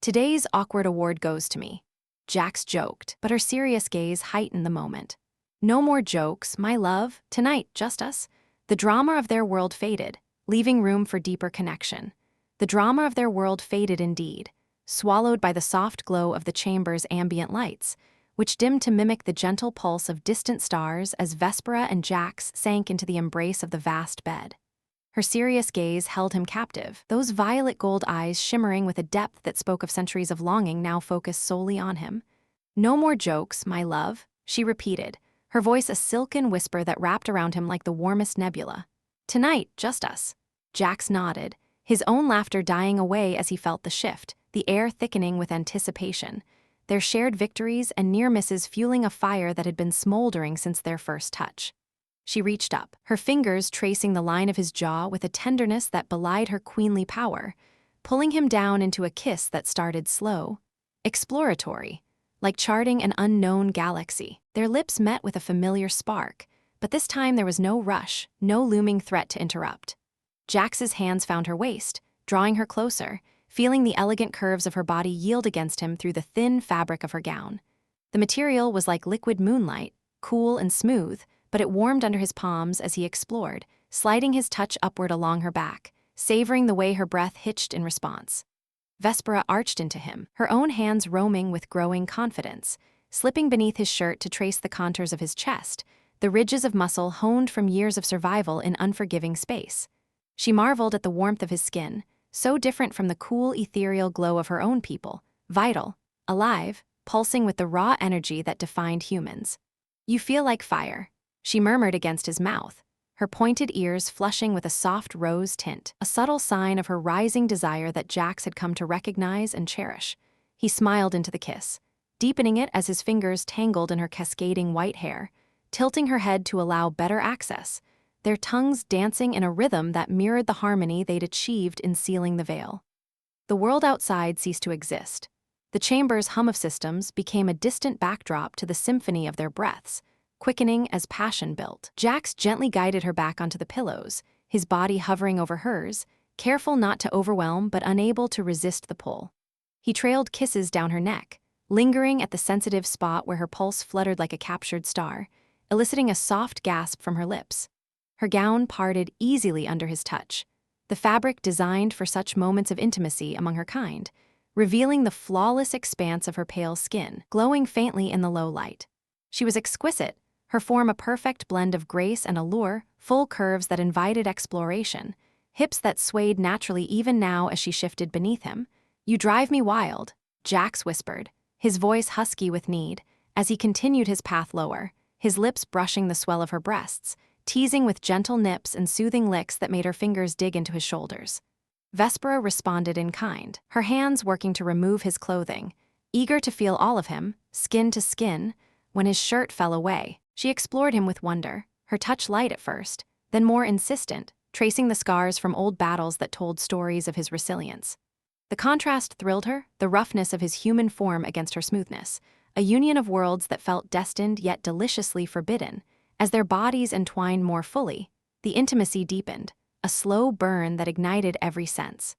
"Today's awkward award goes to me," Jax joked, but her serious gaze heightened the moment. "No more jokes, my love, tonight, just us." The drama of their world faded, leaving room for deeper connection. The drama of their world faded indeed, swallowed by the soft glow of the chamber's ambient lights, which dimmed to mimic the gentle pulse of distant stars as Vespera and Jax sank into the embrace of the vast bed. Her serious gaze held him captive, those violet gold eyes shimmering with a depth that spoke of centuries of longing now focused solely on him. "No more jokes, my love," she repeated, her voice a silken whisper that wrapped around him like the warmest nebula. "Tonight, just us." Jax nodded, his own laughter dying away as he felt the shift, the air thickening with anticipation, their shared victories and near misses fueling a fire that had been smoldering since their first touch. She reached up, her fingers tracing the line of his jaw with a tenderness that belied her queenly power, pulling him down into a kiss that started slow, exploratory, like charting an unknown galaxy. Their lips met with a familiar spark, but this time there was no rush, no looming threat to interrupt. Jax's hands found her waist, drawing her closer, feeling the elegant curves of her body yield against him through the thin fabric of her gown. The material was like liquid moonlight, cool and smooth, but it warmed under his palms as he explored, sliding his touch upward along her back, savoring the way her breath hitched in response. Vespera arched into him, her own hands roaming with growing confidence, slipping beneath his shirt to trace the contours of his chest, the ridges of muscle honed from years of survival in unforgiving space. She marveled at the warmth of his skin, so different from the cool, ethereal glow of her own people, vital, alive, pulsing with the raw energy that defined humans. "You feel like fire," she murmured against his mouth, her pointed ears flushing with a soft rose tint, a subtle sign of her rising desire that Jax had come to recognize and cherish. He smiled into the kiss, deepening it as his fingers tangled in her cascading white hair, tilting her head to allow better access, their tongues dancing in a rhythm that mirrored the harmony they'd achieved in sealing the veil. The world outside ceased to exist. The chamber's hum of systems became a distant backdrop to the symphony of their breaths, quickening as passion built. Jax gently guided her back onto the pillows, his body hovering over hers, careful not to overwhelm but unable to resist the pull. He trailed kisses down her neck, lingering at the sensitive spot where her pulse fluttered like a captured star, eliciting a soft gasp from her lips. Her gown parted easily under his touch, the fabric designed for such moments of intimacy among her kind, revealing the flawless expanse of her pale skin, glowing faintly in the low light. She was exquisite, her form a perfect blend of grace and allure, full curves that invited exploration, hips that swayed naturally even now as she shifted beneath him. "You drive me wild," Jax whispered, his voice husky with need, as he continued his path lower, his lips brushing the swell of her breasts, teasing with gentle nips and soothing licks that made her fingers dig into his shoulders. Vespera responded in kind, her hands working to remove his clothing, eager to feel all of him, skin to skin. When his shirt fell away, she explored him with wonder, her touch light at first, then more insistent, tracing the scars from old battles that told stories of his resilience. The contrast thrilled her, the roughness of his human form against her smoothness, a union of worlds that felt destined yet deliciously forbidden. As their bodies entwined more fully, the intimacy deepened, a slow burn that ignited every sense.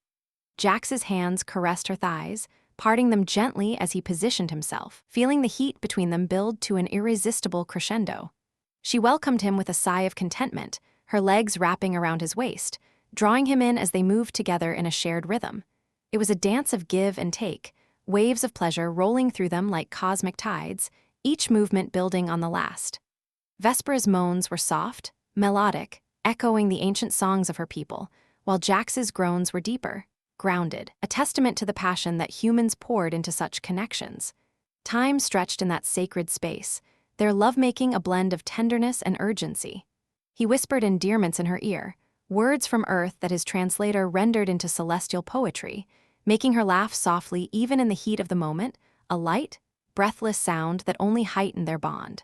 Jax's hands caressed her thighs, parting them gently as he positioned himself, feeling the heat between them build to an irresistible crescendo. She welcomed him with a sigh of contentment, her legs wrapping around his waist, drawing him in as they moved together in a shared rhythm. It was a dance of give and take, waves of pleasure rolling through them like cosmic tides, each movement building on the last. Vespera's moans were soft, melodic, echoing the ancient songs of her people, while Jax's groans were deeper, grounded, a testament to the passion that humans poured into such connections. Time stretched in that sacred space, their lovemaking a blend of tenderness and urgency. He whispered endearments in her ear, words from earth that his translator rendered into celestial poetry, making her laugh softly even in the heat of the moment, a light, breathless sound that only heightened their bond.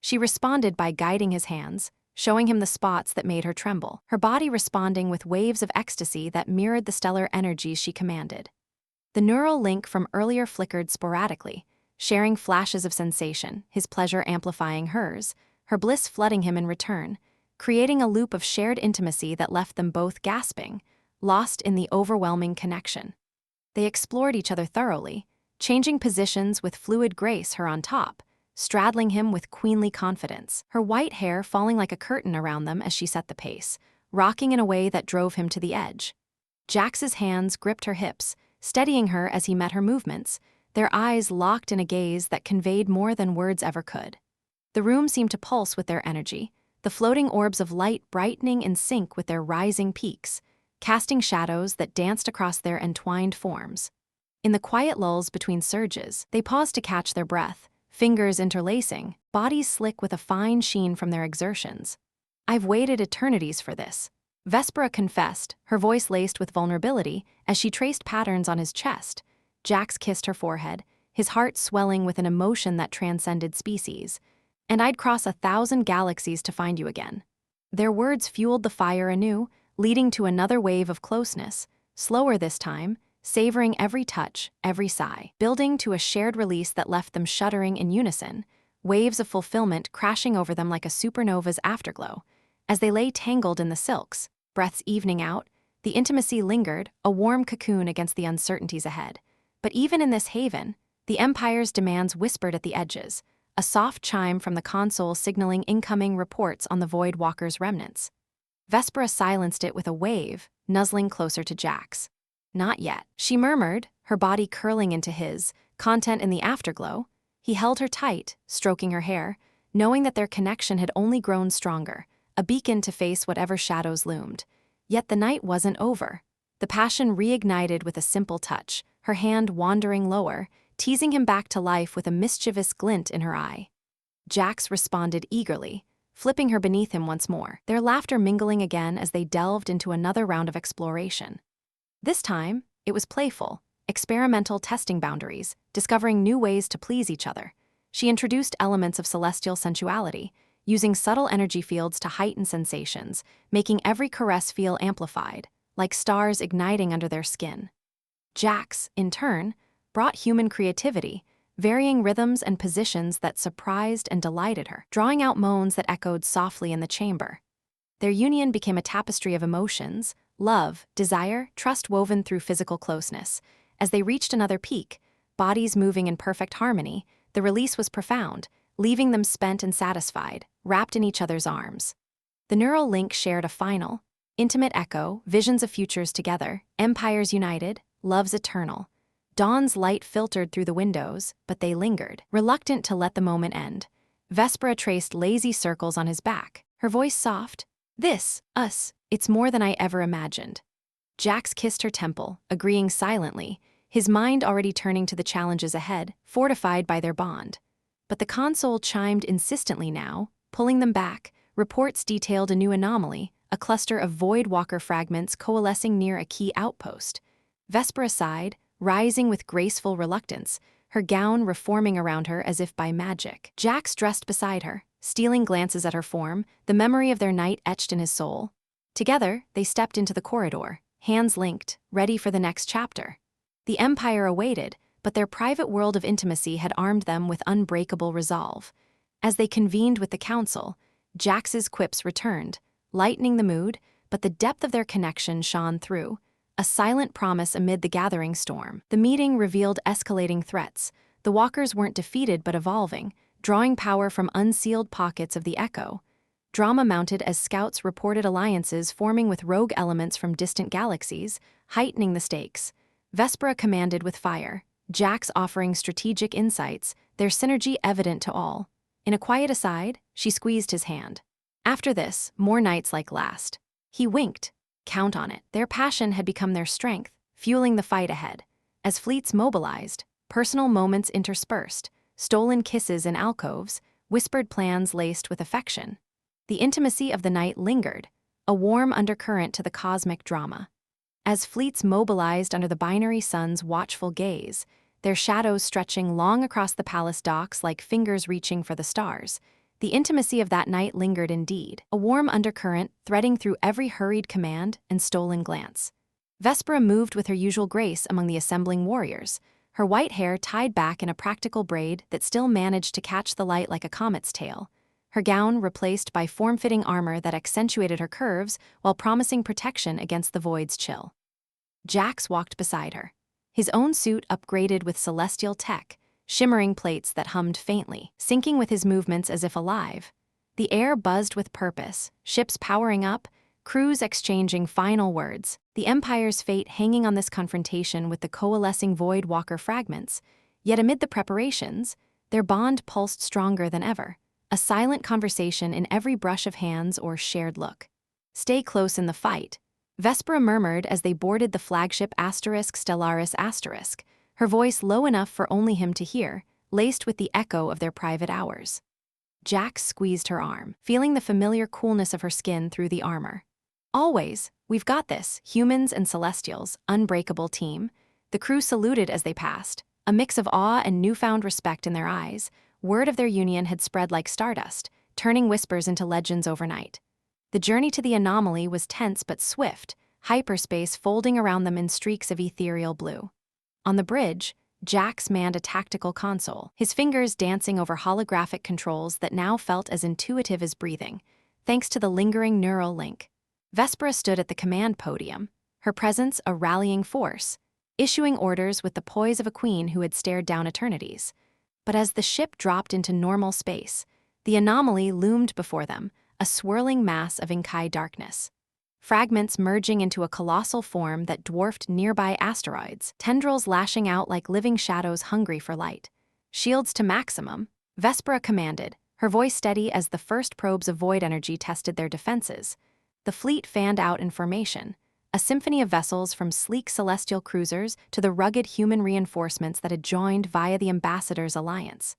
She responded by guiding his hands, showing him the spots that made her tremble, her body responding with waves of ecstasy that mirrored the stellar energies she commanded. The neural link from earlier flickered sporadically, sharing flashes of sensation, his pleasure amplifying hers, her bliss flooding him in return, creating a loop of shared intimacy that left them both gasping, lost in the overwhelming connection. They explored each other thoroughly, changing positions with fluid grace, her on top, straddling him with queenly confidence, her white hair falling like a curtain around them as she set the pace, rocking in a way that drove him to the edge. Jax's hands gripped her hips, steadying her as he met her movements, their eyes locked in a gaze that conveyed more than words ever could. The room seemed to pulse with their energy, the floating orbs of light brightening in sync with their rising peaks, casting shadows that danced across their entwined forms. In the quiet lulls between surges, they paused to catch their breath, fingers interlacing, bodies slick with a fine sheen from their exertions. "I've waited eternities for this," Vespera confessed, her voice laced with vulnerability as she traced patterns on his chest. Jax kissed her forehead, his heart swelling with an emotion that transcended species. "And I'd cross 1,000 galaxies to find you again." Their words fueled the fire anew, leading to another wave of closeness, slower this time, savoring every touch, every sigh, building to a shared release that left them shuddering in unison, waves of fulfillment crashing over them like a supernova's afterglow. As they lay tangled in the silks, breaths evening out, the intimacy lingered, a warm cocoon against the uncertainties ahead. But even in this haven, the Empire's demands whispered at the edges, a soft chime from the console signaling incoming reports on the Void Walker's remnants. Vespera silenced it with a wave, nuzzling closer to Jax. "Not yet," she murmured, her body curling into his, content in the afterglow. He held her tight, stroking her hair, knowing that their connection had only grown stronger, a beacon to face whatever shadows loomed. Yet the night wasn't over. The passion reignited with a simple touch, her hand wandering lower, teasing him back to life with a mischievous glint in her eye. Jax responded eagerly, flipping her beneath him once more, their laughter mingling again as they delved into another round of exploration. This time, it was playful, experimental, testing boundaries, discovering new ways to please each other. She introduced elements of celestial sensuality, using subtle energy fields to heighten sensations, making every caress feel amplified, like stars igniting under their skin. Jax, in turn, brought human creativity, varying rhythms and positions that surprised and delighted her, drawing out moans that echoed softly in the chamber. Their union became a tapestry of emotions, love, desire, trust woven through physical closeness. As they reached another peak, bodies moving in perfect harmony, the release was profound, leaving them spent and satisfied, wrapped in each other's arms. The neural link shared a final, intimate echo, visions of futures together, empires united, loves eternal. Dawn's light filtered through the windows, but they lingered, reluctant to let the moment end. Vespera traced lazy circles on his back, her voice soft. This, us, it's more than I ever imagined. Jax kissed her temple, agreeing silently, his mind already turning to the challenges ahead, fortified by their bond. But the console chimed insistently now, pulling them back. Reports detailed a new anomaly, a cluster of void walker fragments coalescing near a key outpost. Vespera sighed, rising with graceful reluctance, her gown reforming around her as if by magic. Jax dressed beside her, stealing glances at her form, the memory of their night etched in his soul. Together, they stepped into the corridor, hands linked, ready for the next chapter. The Empire awaited, but their private world of intimacy had armed them with unbreakable resolve. As they convened with the council, Jax's quips returned, lightening the mood, but the depth of their connection shone through, a silent promise amid the gathering storm. The meeting revealed escalating threats. The walkers weren't defeated but evolving, drawing power from unsealed pockets of the echo. Drama mounted as scouts reported alliances forming with rogue elements from distant galaxies, heightening the stakes. Vespera commanded with fire, Jax offering strategic insights, their synergy evident to all. In a quiet aside, she squeezed his hand. After this, more nights like last. He winked. Count on it. Their passion had become their strength, fueling the fight ahead. As fleets mobilized, personal moments interspersed, stolen kisses in alcoves, whispered plans laced with affection. The intimacy of the night lingered, a warm undercurrent to the cosmic drama. As fleets mobilized under the binary sun's watchful gaze, their shadows stretching long across the palace docks like fingers reaching for the stars, the intimacy of that night lingered indeed, a warm undercurrent threading through every hurried command and stolen glance. Vespera moved with her usual grace among the assembling warriors, her white hair tied back in a practical braid that still managed to catch the light like a comet's tail, her gown replaced by form-fitting armor that accentuated her curves while promising protection against the void's chill. Jax walked beside her, his own suit upgraded with celestial tech, shimmering plates that hummed faintly, syncing with his movements as if alive. The air buzzed with purpose, ships powering up, crews exchanging final words, the Empire's fate hanging on this confrontation with the coalescing Void Walker fragments. Yet amid the preparations, their bond pulsed stronger than ever, a silent conversation in every brush of hands or shared look. Stay close in the fight, Vespera murmured as they boarded the flagship Stellaris*, her voice low enough for only him to hear, laced with the echo of their private hours. Jax squeezed her arm, feeling the familiar coolness of her skin through the armor. Always, we've got this, humans and Celestials, unbreakable team. The crew saluted as they passed, a mix of awe and newfound respect in their eyes. Word of their union had spread like stardust, turning whispers into legends overnight. The journey to the anomaly was tense but swift, hyperspace folding around them in streaks of ethereal blue. On the bridge, Jax manned a tactical console, his fingers dancing over holographic controls that now felt as intuitive as breathing, thanks to the lingering neural link. Vespera stood at the command podium, her presence a rallying force, issuing orders with the poise of a queen who had stared down eternities. But as the ship dropped into normal space, the anomaly loomed before them, a swirling mass of Inkai darkness. Fragments merging into a colossal form that dwarfed nearby asteroids, tendrils lashing out like living shadows hungry for light. Shields to maximum, Vespera commanded, her voice steady as the first probes of void energy tested their defenses. The fleet fanned out in formation, a symphony of vessels from sleek celestial cruisers to the rugged human reinforcements that had joined via the Ambassador's alliance.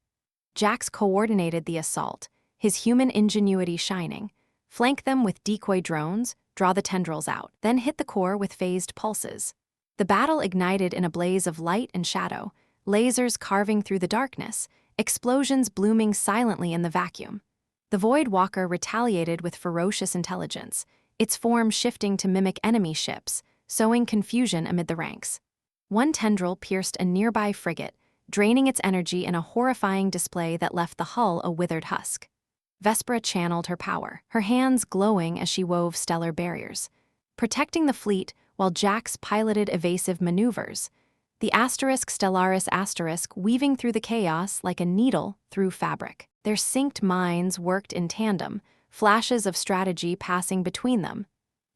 Jax coordinated the assault, his human ingenuity shining. Flank them with decoy drones, draw the tendrils out, then hit the core with phased pulses. The battle ignited in a blaze of light and shadow, lasers carving through the darkness, explosions blooming silently in the vacuum. The Void Walker retaliated with ferocious intelligence, its form shifting to mimic enemy ships, sowing confusion amid the ranks. One tendril pierced a nearby frigate, draining its energy in a horrifying display that left the hull a withered husk. Vespera channeled her power, her hands glowing as she wove stellar barriers. protecting the fleet while Jax piloted evasive maneuvers, the Stellaris weaving through the chaos like a needle through fabric. Their synced minds worked in tandem, flashes of strategy passing between them,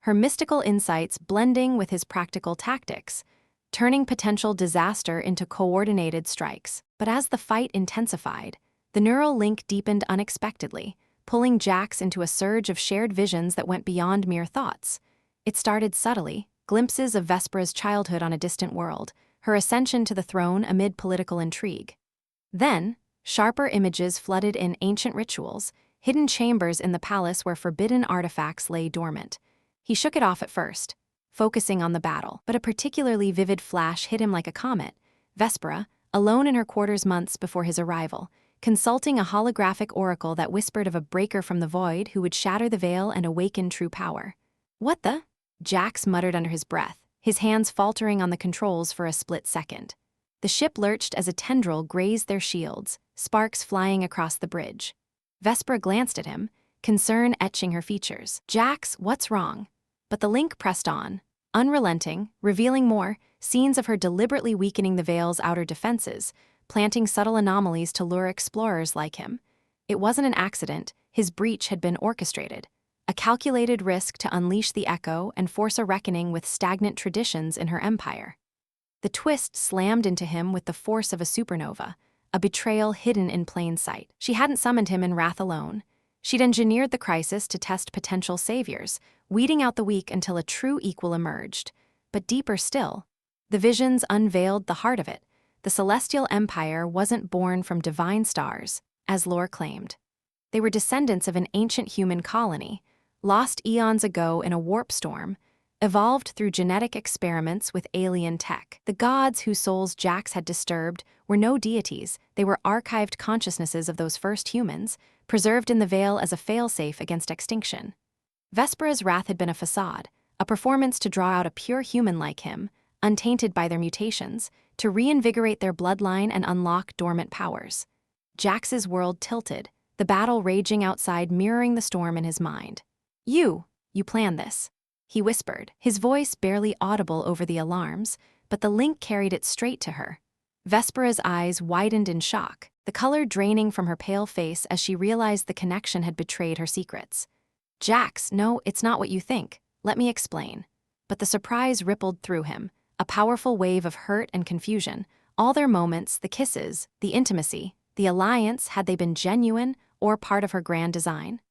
her mystical insights blending with his practical tactics, turning potential disaster into coordinated strikes. But as the fight intensified, the neural link deepened unexpectedly, pulling Jax into a surge of shared visions that went beyond mere thoughts. It started subtly, glimpses of Vespera's childhood on a distant world, her ascension to the throne amid political intrigue. Then, sharper images flooded in ancient rituals, hidden chambers in the palace where forbidden artifacts lay dormant. He shook it off at first, focusing on the battle, but a particularly vivid flash hit him like a comet. Vespera, alone in her quarters months before his arrival, consulting a holographic oracle that whispered of a breaker from the void who would shatter the veil and awaken true power. "What the?" Jax muttered under his breath, his hands faltering on the controls for a split second. The ship lurched as a tendril grazed their shields, sparks flying across the bridge. Vespera glanced at him, concern etching her features. "Jax, what's wrong?" But the link pressed on, unrelenting, revealing more, scenes of her deliberately weakening the veil's outer defenses, planting subtle anomalies to lure explorers like him. It wasn't an accident, his breach had been orchestrated. A calculated risk to unleash the echo and force a reckoning with stagnant traditions in her empire. The twist slammed into him with the force of a supernova, a betrayal hidden in plain sight. She hadn't summoned him in wrath alone. She'd engineered the crisis to test potential saviors, weeding out the weak until a true equal emerged. But deeper still, the visions unveiled the heart of it. The Celestial Empire wasn't born from divine stars, as lore claimed. They were descendants of an ancient human colony, lost eons ago in a warp storm, evolved through genetic experiments with alien tech. The gods whose souls Jax had disturbed were no deities, they were archived consciousnesses of those first humans, preserved in the veil as a failsafe against extinction. Vespera's wrath had been a facade, a performance to draw out a pure human like him, untainted by their mutations, to reinvigorate their bloodline and unlock dormant powers. Jax's world tilted, the battle raging outside mirroring the storm in his mind. You planned this," he whispered, his voice barely audible over the alarms, but the link carried it straight to her. Vespera's eyes widened in shock, the color draining from her pale face as she realized the connection had betrayed her secrets. "Jax, no, it's not what you think. Let me explain." But the surprise rippled through him, a powerful wave of hurt and confusion. All their moments, the kisses, the intimacy, the alliance, had they been genuine or part of her grand design?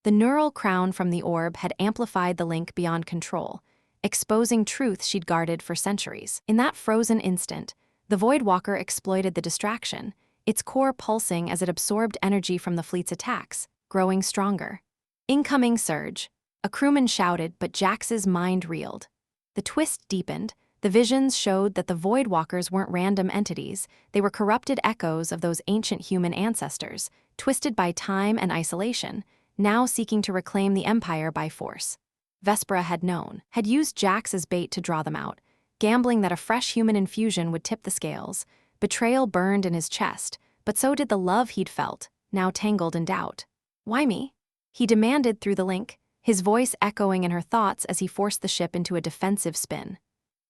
The neural crown from the orb had amplified the link beyond control, exposing truth she'd guarded for centuries. In that frozen instant, the Voidwalker exploited the distraction, its core pulsing as it absorbed energy from the fleet's attacks, growing stronger. "Incoming surge," a crewman shouted, but Jax's mind reeled. The twist deepened. The visions showed that the Voidwalkers weren't random entities, they were corrupted echoes of those ancient human ancestors, twisted by time and isolation, now seeking to reclaim the Empire by force. Vespera had known, had used Jax as bait to draw them out, gambling that a fresh human infusion would tip the scales. Betrayal burned in his chest, but so did the love he'd felt, now tangled in doubt. "Why me?" he demanded through the link, his voice echoing in her thoughts as he forced the ship into a defensive spin.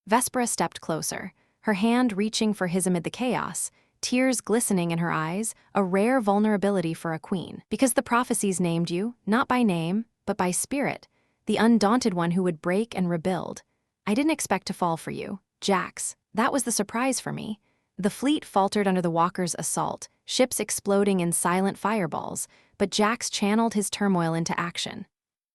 Vespera stepped closer, her hand reaching for his amid the chaos, tears glistening in her eyes, a rare vulnerability for a queen. "Because the prophecies named you, not by name, but by spirit, the undaunted one who would break and rebuild. I didn't expect to fall for you, Jax. That was the surprise for me." The fleet faltered under the Walker's assault, ships exploding in silent fireballs, but Jax channeled his turmoil into action.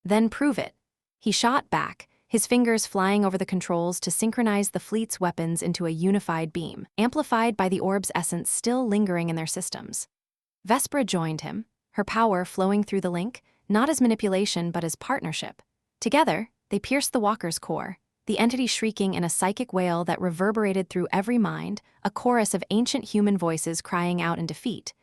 "Then prove it." He shot back, his fingers flying over the controls to synchronize the fleet's weapons into a unified beam, amplified by the orb's essence still lingering in their systems. Vespera joined him, her power flowing through the link, not as manipulation but as partnership. Together, they pierced the Walker's core, the entity shrieking in a psychic wail that reverberated through every mind, a chorus of ancient human voices crying out in defeat.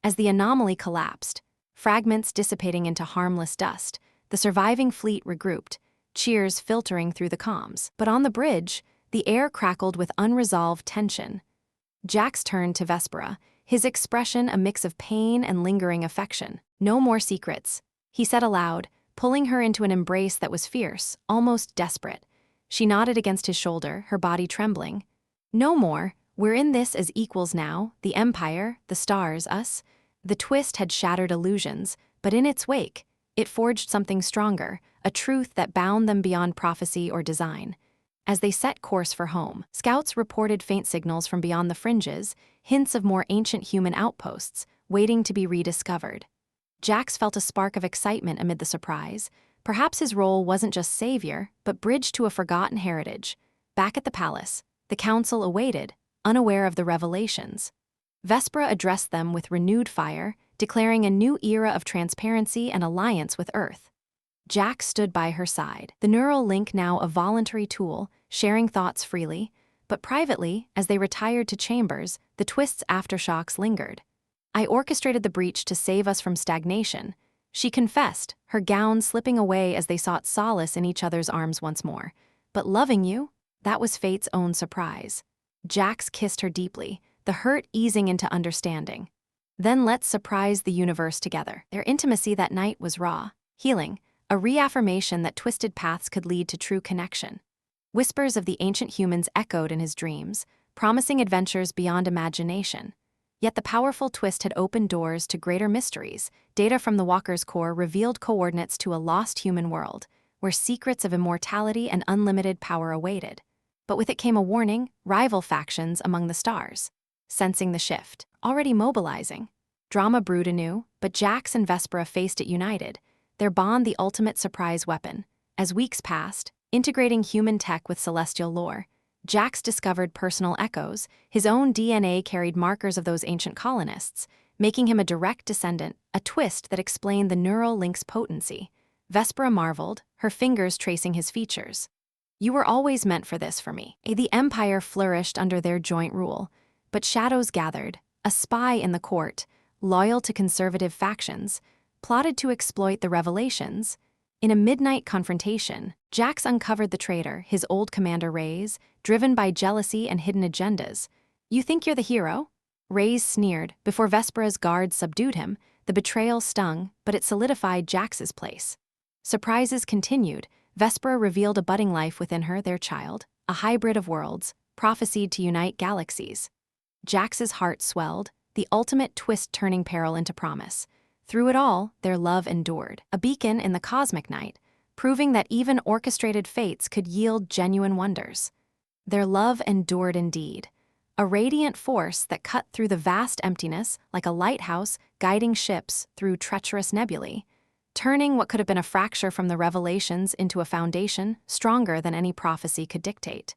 As the anomaly collapsed, fragments dissipating into harmless dust, the surviving fleet regrouped, cheers filtering through the comms. But on the bridge, the air crackled with unresolved tension. Jax turned to Vespera, his expression a mix of pain and lingering affection. "No more secrets," he said aloud, pulling her into an embrace that was fierce, almost desperate. She nodded against his shoulder, her body trembling. "No more. We're in this as equals now, the Empire, the stars, us." The twist had shattered illusions, but in its wake, it forged something stronger, a truth that bound them beyond prophecy or design. As they set course for home, scouts reported faint signals from beyond the fringes, hints of more ancient human outposts, waiting to be rediscovered. Jax felt a spark of excitement amid the surprise. Perhaps his role wasn't just savior, but bridge to a forgotten heritage. Back at the palace, the council awaited, unaware of the revelations. Vespera addressed them with renewed fire, declaring a new era of transparency and alliance with Earth. Jax stood by her side, the neural link now a voluntary tool, sharing thoughts freely, but privately, as they retired to chambers, the twist's aftershocks lingered. "I orchestrated the breach to save us from stagnation," she confessed, her gown slipping away as they sought solace in each other's arms once more. "But loving you? That was fate's own surprise." Jax kissed her deeply, the hurt easing into understanding. "Then let's surprise the universe together." Their intimacy that night was raw, healing, a reaffirmation that twisted paths could lead to true connection. Whispers of the ancient humans echoed in his dreams, promising adventures beyond imagination. Yet the powerful twist had opened doors to greater mysteries. Data from the Walker's core revealed coordinates to a lost human world, where secrets of immortality and unlimited power awaited. But with it came a warning: rival factions among the stars. Sensing the shift, already mobilizing. Drama brewed anew, but Jax and Vespera faced it united, their bond the ultimate surprise weapon. As weeks passed, integrating human tech with celestial lore, Jax discovered personal echoes. His own DNA carried markers of those ancient colonists, making him a direct descendant, a twist that explained the neural link's potency. Vespera marveled, her fingers tracing his features. "You were always meant for this for me." The Empire flourished under their joint rule, but shadows gathered. A spy in the court, loyal to conservative factions, plotted to exploit the revelations. In a midnight confrontation, Jax uncovered the traitor, his old commander Reyes, driven by jealousy and hidden agendas. "You think you're the hero?" Reyes sneered. Before Vespera's guards subdued him, the betrayal stung, but it solidified Jax's place. Surprises continued. Vespera revealed a budding life within her, their child, a hybrid of worlds, prophesied to unite galaxies. Jax's heart swelled, the ultimate twist turning peril into promise. Through it all, their love endured, a beacon in the cosmic night, proving that even orchestrated fates could yield genuine wonders. Their love endured indeed, a radiant force that cut through the vast emptiness like a lighthouse guiding ships through treacherous nebulae, turning what could have been a fracture from the revelations into a foundation stronger than any prophecy could dictate.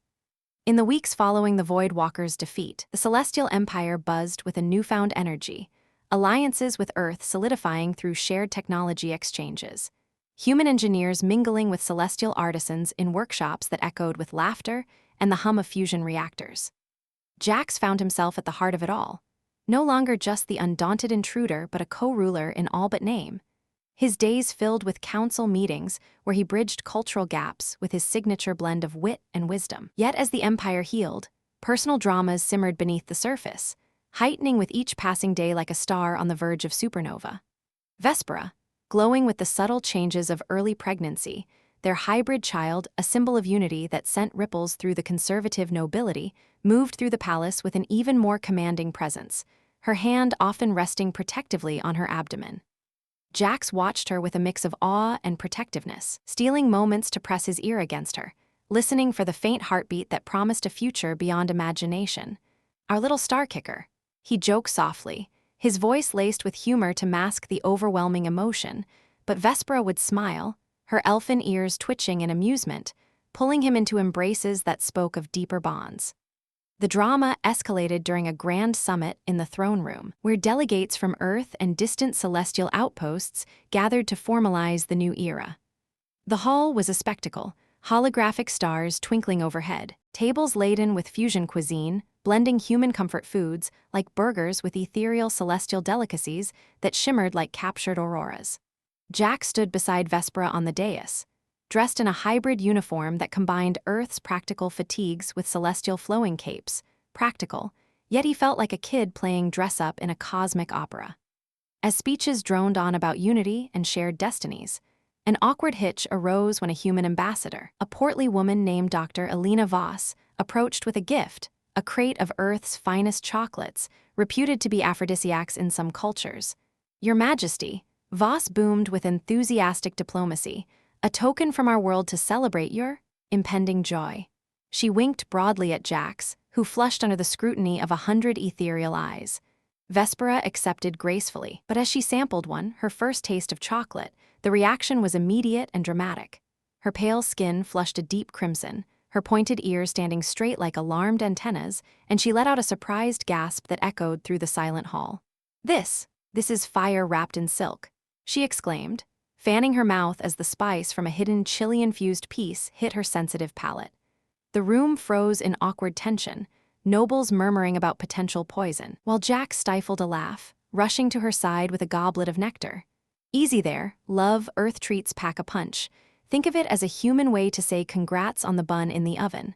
In the weeks following the Void Walker's defeat, the Celestial Empire buzzed with a newfound energy, alliances with Earth solidifying through shared technology exchanges, human engineers mingling with celestial artisans in workshops that echoed with laughter and the hum of fusion reactors. Jax found himself at the heart of it all, no longer just the undaunted intruder but a co-ruler in all but name. His days filled with council meetings where he bridged cultural gaps with his signature blend of wit and wisdom. Yet as the Empire healed, personal dramas simmered beneath the surface, heightening with each passing day like a star on the verge of supernova. Vespera, glowing with the subtle changes of early pregnancy, their hybrid child, a symbol of unity that sent ripples through the conservative nobility, moved through the palace with an even more commanding presence, her hand often resting protectively on her abdomen. Jax watched her with a mix of awe and protectiveness, stealing moments to press his ear against her, listening for the faint heartbeat that promised a future beyond imagination. "Our little star kicker," he joked softly, his voice laced with humor to mask the overwhelming emotion, but Vespera would smile, her elfin ears twitching in amusement, pulling him into embraces that spoke of deeper bonds. The drama escalated during a grand summit in the throne room, where delegates from Earth and distant celestial outposts gathered to formalize the new era. The hall was a spectacle, holographic stars twinkling overhead, tables laden with fusion cuisine, blending human comfort foods like burgers with ethereal celestial delicacies that shimmered like captured auroras. Jax stood beside Vespera on the dais, dressed in a hybrid uniform that combined Earth's practical fatigues with celestial flowing capes, practical, yet he felt like a kid playing dress-up in a cosmic opera. As speeches droned on about unity and shared destinies, An awkward hitch arose when a human ambassador, a portly woman named Dr. Elena Voss, approached with a gift, a crate of Earth's finest chocolates, reputed to be aphrodisiacs in some cultures. "Your Majesty," Voss boomed with enthusiastic diplomacy, "a token from our world to celebrate your impending joy." She winked broadly at Jax, who flushed under the scrutiny of 100 ethereal eyes. Vespera accepted gracefully, but as she sampled one, her first taste of chocolate, the reaction was immediate and dramatic. Her pale skin flushed a deep crimson, her pointed ears standing straight like alarmed antennas, and she let out a surprised gasp that echoed through the silent hall. This is fire wrapped in silk," she exclaimed, fanning her mouth as the spice from a hidden chili-infused piece hit her sensitive palate. The room froze in awkward tension, nobles murmuring about potential poison, while Jax stifled a laugh, rushing to her side with a goblet of nectar. "Easy there, love, Earth treats pack a punch. Think of it as a human way to say congrats on the bun in the oven."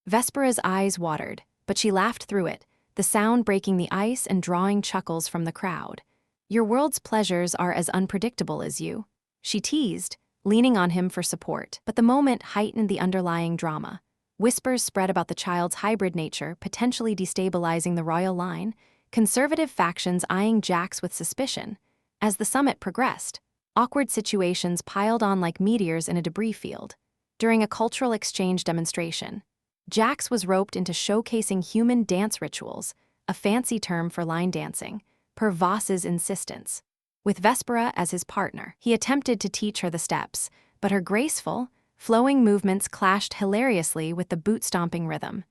Vespera's eyes watered, but she laughed through it, the sound breaking the ice and drawing chuckles from the crowd. "Your world's pleasures are as unpredictable as you," she teased, leaning on him for support. But the moment heightened the underlying drama. Whispers spread about the child's hybrid nature potentially destabilizing the royal line, conservative factions eyeing Jax with suspicion. As the summit progressed, awkward situations piled on like meteors in a debris field. During a cultural exchange demonstration, Jax was roped into showcasing human dance rituals, a fancy term for line dancing, per Voss's insistence. With Vespera as his partner, he attempted to teach her the steps, but her graceful, flowing movements clashed hilariously with the boot-stomping rhythm.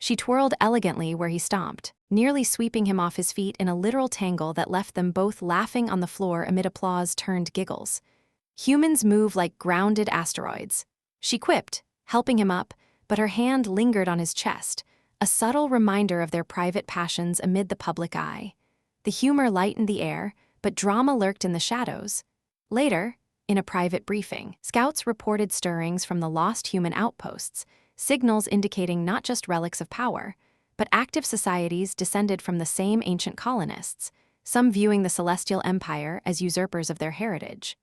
She twirled elegantly where he stomped, nearly sweeping him off his feet in a literal tangle that left them both laughing on the floor amid applause-turned giggles. "Humans move like grounded asteroids," she quipped, helping him up, but her hand lingered on his chest, a subtle reminder of their private passions amid the public eye. The humor lightened the air, but drama lurked in the shadows. Later, in a private briefing, scouts reported stirrings from the lost human outposts, signals indicating not just relics of power, but active societies descended from the same ancient colonists, some viewing the Celestial Empire as usurpers of their heritage.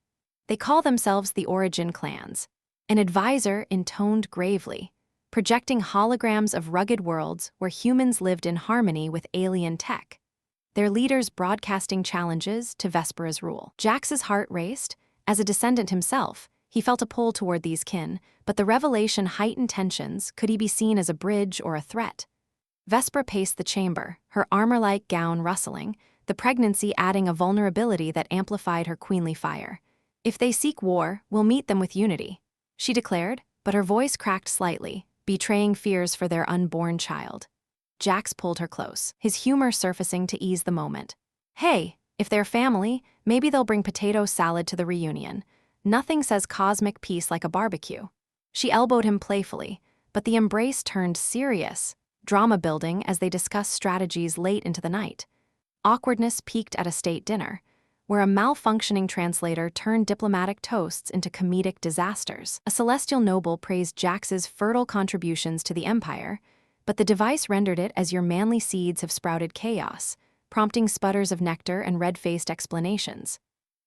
"They call themselves the Origin Clans," an advisor intoned gravely, projecting holograms of rugged worlds where humans lived in harmony with alien tech. Their leaders broadcasting challenges to Vespera's rule. Jax's heart raced. As a descendant himself, he felt a pull toward these kin, but the revelation heightened tensions. Could he be seen as a bridge or a threat? Vespera paced the chamber, her armor-like gown rustling, the pregnancy adding a vulnerability that amplified her queenly fire. "If they seek war, we'll meet them with unity," she declared, but her voice cracked slightly, betraying fears for their unborn child. Jax pulled her close, his humor surfacing to ease the moment. "Hey, if they're family, maybe they'll bring potato salad to the reunion. Nothing says cosmic peace like a barbecue." She elbowed him playfully, but the embrace turned serious, drama building as they discussed strategies late into the night. Awkwardness peaked at a state dinner, where a malfunctioning translator turned diplomatic toasts into comedic disasters. A celestial noble praised Jax's fertile contributions to the empire, but the device rendered it as "your manly seeds have sprouted chaos," prompting sputters of nectar and red-faced explanations.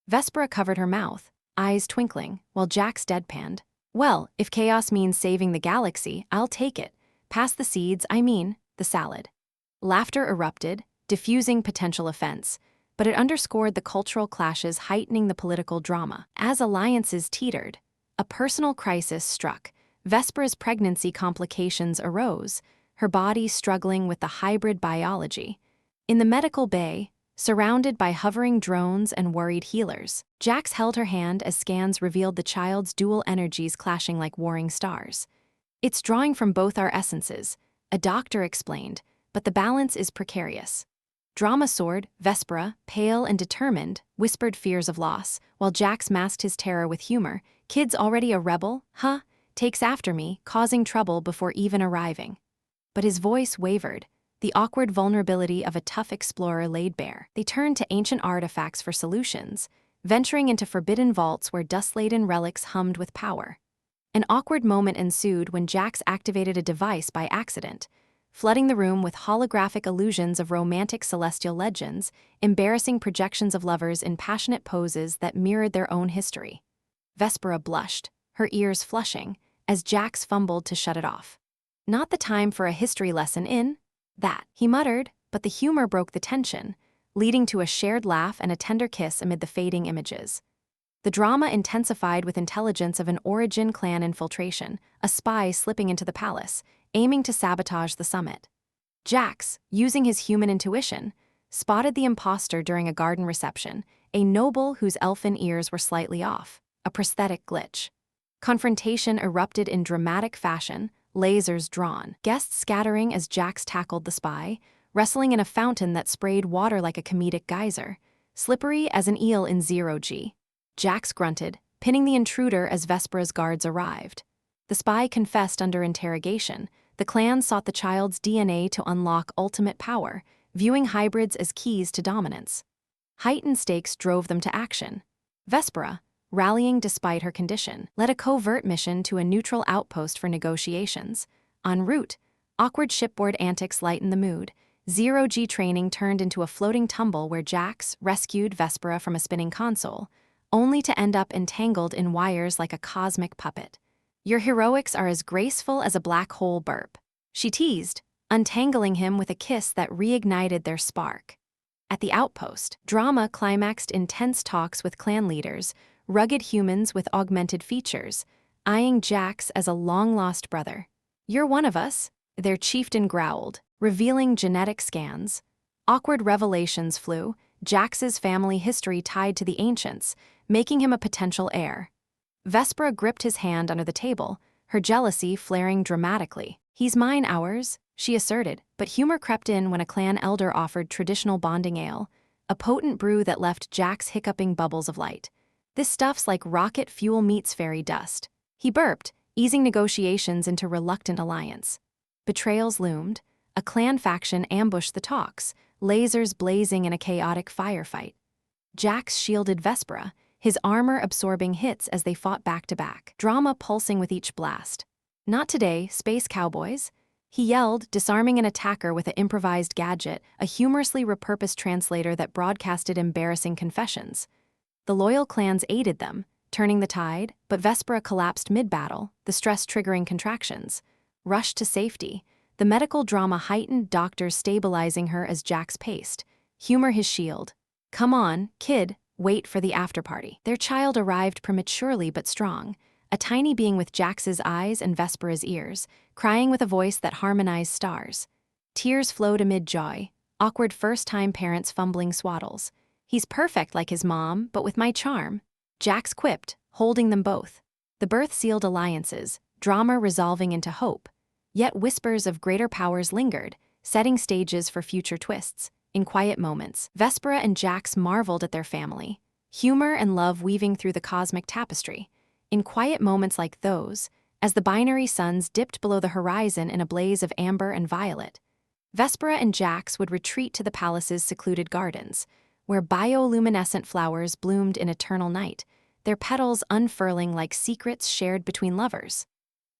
Vespera covered her mouth, eyes twinkling, while Jax deadpanned. "Well, if chaos means saving the galaxy, I'll take it. Pass the seeds, the salad." Laughter erupted, diffusing potential offense, but it underscored the cultural clashes heightening the political drama. As alliances teetered, a personal crisis struck. Vespera's pregnancy complications arose, her body struggling with the hybrid biology. In the medical bay, surrounded by hovering drones and worried healers, Jax held her hand as scans revealed the child's dual energies clashing like warring stars. "It's drawing from both our essences," a doctor explained, "but the balance is precarious." Drama soared. Vespera, pale and determined, whispered fears of loss, while Jax masked his terror with humor. "Kid's already a rebel, huh? Takes after me, causing trouble before even arriving." But his voice wavered, the awkward vulnerability of a tough explorer laid bare. They turned to ancient artifacts for solutions, venturing into forbidden vaults where dust-laden relics hummed with power. An awkward moment ensued when Jax activated a device by accident, flooding the room with holographic illusions of romantic celestial legends, embarrassing projections of lovers in passionate poses that mirrored their own history. Vespera blushed, her ears flushing, as Jax fumbled to shut it off. "Not the time for a history lesson in that," he muttered, but the humor broke the tension, leading to a shared laugh and a tender kiss amid the fading images. The drama intensified with intelligence of an Origin clan infiltration, a spy slipping into the palace, aiming to sabotage the summit. Jax, using his human intuition, spotted the imposter during a garden reception, a noble whose elfin ears were slightly off, a prosthetic glitch. Confrontation erupted in dramatic fashion, lasers drawn, guests scattering as Jax tackled the spy, wrestling in a fountain that sprayed water like a comedic geyser, slippery as an eel in 0G. Jax grunted, pinning the intruder as Vespera's guards arrived. The spy confessed under interrogation. The clan sought the child's DNA to unlock ultimate power, viewing hybrids as keys to dominance. Heightened stakes drove them to action. Vespera, rallying despite her condition, led a covert mission to a neutral outpost for negotiations. En route, awkward shipboard antics lightened the mood. 0G training turned into a floating tumble where Jax rescued Vespera from a spinning console, only to end up entangled in wires like a cosmic puppet. "Your heroics are as graceful as a black hole burp," she teased, untangling him with a kiss that reignited their spark. At the outpost, drama climaxed in tense talks with clan leaders, rugged humans with augmented features, eyeing Jax as a long-lost brother. "You're one of us," their chieftain growled, revealing genetic scans. Awkward revelations flew, Jax's family history tied to the ancients, making him a potential heir. Vespera gripped his hand under the table, her jealousy flaring dramatically. "He's mine, ours," she asserted, but humor crept in when a clan elder offered traditional bonding ale, a potent brew that left Jax hiccuping bubbles of light. "This stuff's like rocket fuel meets fairy dust." He burped, easing negotiations into reluctant alliance. Betrayals loomed. A clan faction ambushed the talks, lasers blazing in a chaotic firefight. Jax shielded Vespera, his armor absorbing hits as they fought back-to-back, drama pulsing with each blast. "Not today, space cowboys," he yelled, disarming an attacker with an improvised gadget, a humorously repurposed translator that broadcasted embarrassing confessions. The loyal clans aided them, turning the tide, but Vespera collapsed mid-battle, the stress triggering contractions. Rushed to safety, the medical drama heightened, doctors stabilizing her as Jax paced. Humor his shield. "Come on, kid, wait for the after-party." Their child arrived prematurely but strong, a tiny being with Jax's eyes and Vespera's ears, crying with a voice that harmonized stars. Tears flowed amid joy, awkward first-time parents fumbling swaddles. "He's perfect like his mom, but with my charm," Jax quipped, holding them both. The birth sealed alliances, drama resolving into hope. Yet whispers of greater powers lingered, setting stages for future twists. In quiet moments, Vespera and Jax marveled at their family, humor and love weaving through the cosmic tapestry. In quiet moments like those, as the binary suns dipped below the horizon in a blaze of amber and violet, Vespera and Jax would retreat to the palace's secluded gardens, where bioluminescent flowers bloomed in eternal night, their petals unfurling like secrets shared between lovers.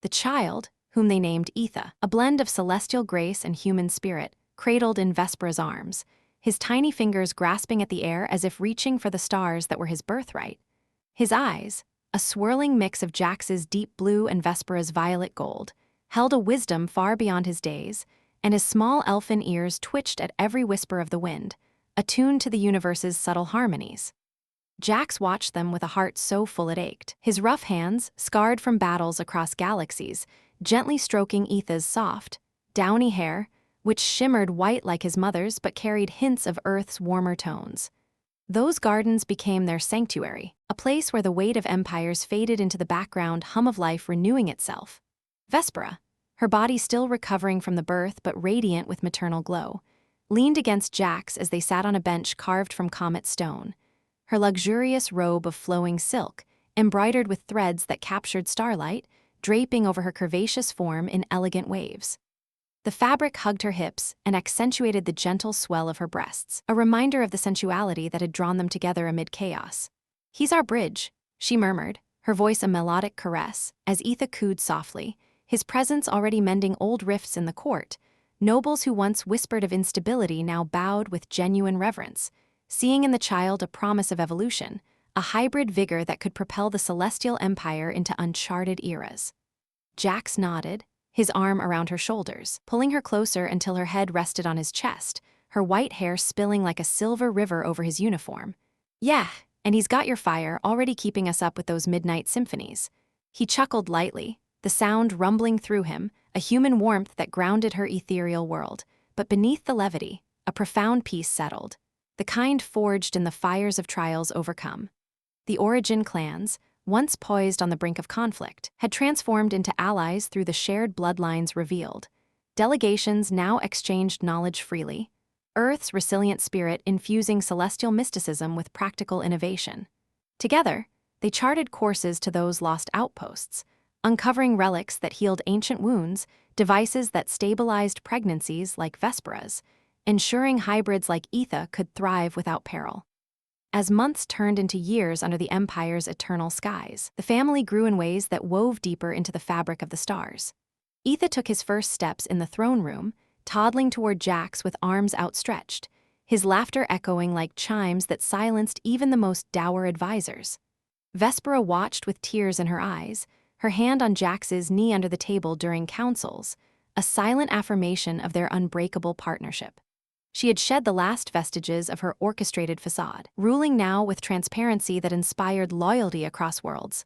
The child, whom they named Etha, a blend of celestial grace and human spirit, cradled in Vespera's arms, his tiny fingers grasping at the air as if reaching for the stars that were his birthright. His eyes, a swirling mix of Jax's deep blue and Vespera's violet gold, held a wisdom far beyond his days, and his small elfin ears twitched at every whisper of the wind, attuned to the universe's subtle harmonies. Jax watched them with a heart so full it ached, his rough hands, scarred from battles across galaxies, gently stroking Etha's soft, downy hair, which shimmered white like his mother's but carried hints of Earth's warmer tones. Those gardens became their sanctuary, a place where the weight of empires faded into the background hum of life renewing itself. Vespera, her body still recovering from the birth but radiant with maternal glow, leaned against Jax as they sat on a bench carved from comet stone. Her luxurious robe of flowing silk, embroidered with threads that captured starlight, draping over her curvaceous form in elegant waves. The fabric hugged her hips and accentuated the gentle swell of her breasts, a reminder of the sensuality that had drawn them together amid chaos. "He's our bridge," she murmured, her voice a melodic caress, as Etha cooed softly, his presence already mending old rifts in the court. Nobles who once whispered of instability now bowed with genuine reverence, seeing in the child a promise of evolution, a hybrid vigor that could propel the Celestial Empire into uncharted eras. Jax nodded, his arm around her shoulders, pulling her closer until her head rested on his chest, her white hair spilling like a silver river over his uniform. Yeah, and he's got your fire, already keeping us up with those midnight symphonies. He chuckled lightly, the sound rumbling through him, a human warmth that grounded her ethereal world. But beneath the levity, a profound peace settled, the kind forged in the fires of trials overcome. The Origin clans, once poised on the brink of conflict, had transformed into allies through the shared bloodlines revealed. Delegations now exchanged knowledge freely, Earth's resilient spirit infusing celestial mysticism with practical innovation. Together, they charted courses to those lost outposts, uncovering relics that healed ancient wounds, devices that stabilized pregnancies like Vespera's, ensuring hybrids like Aetha could thrive without peril. As months turned into years under the Empire's eternal skies, the family grew in ways that wove deeper into the fabric of the stars. Aetha took his first steps in the throne room, toddling toward Jax with arms outstretched, his laughter echoing like chimes that silenced even the most dour advisors. Vespera watched with tears in her eyes, her hand on Jax's knee under the table during councils, a silent affirmation of their unbreakable partnership. She had shed the last vestiges of her orchestrated facade, ruling now with transparency that inspired loyalty across worlds.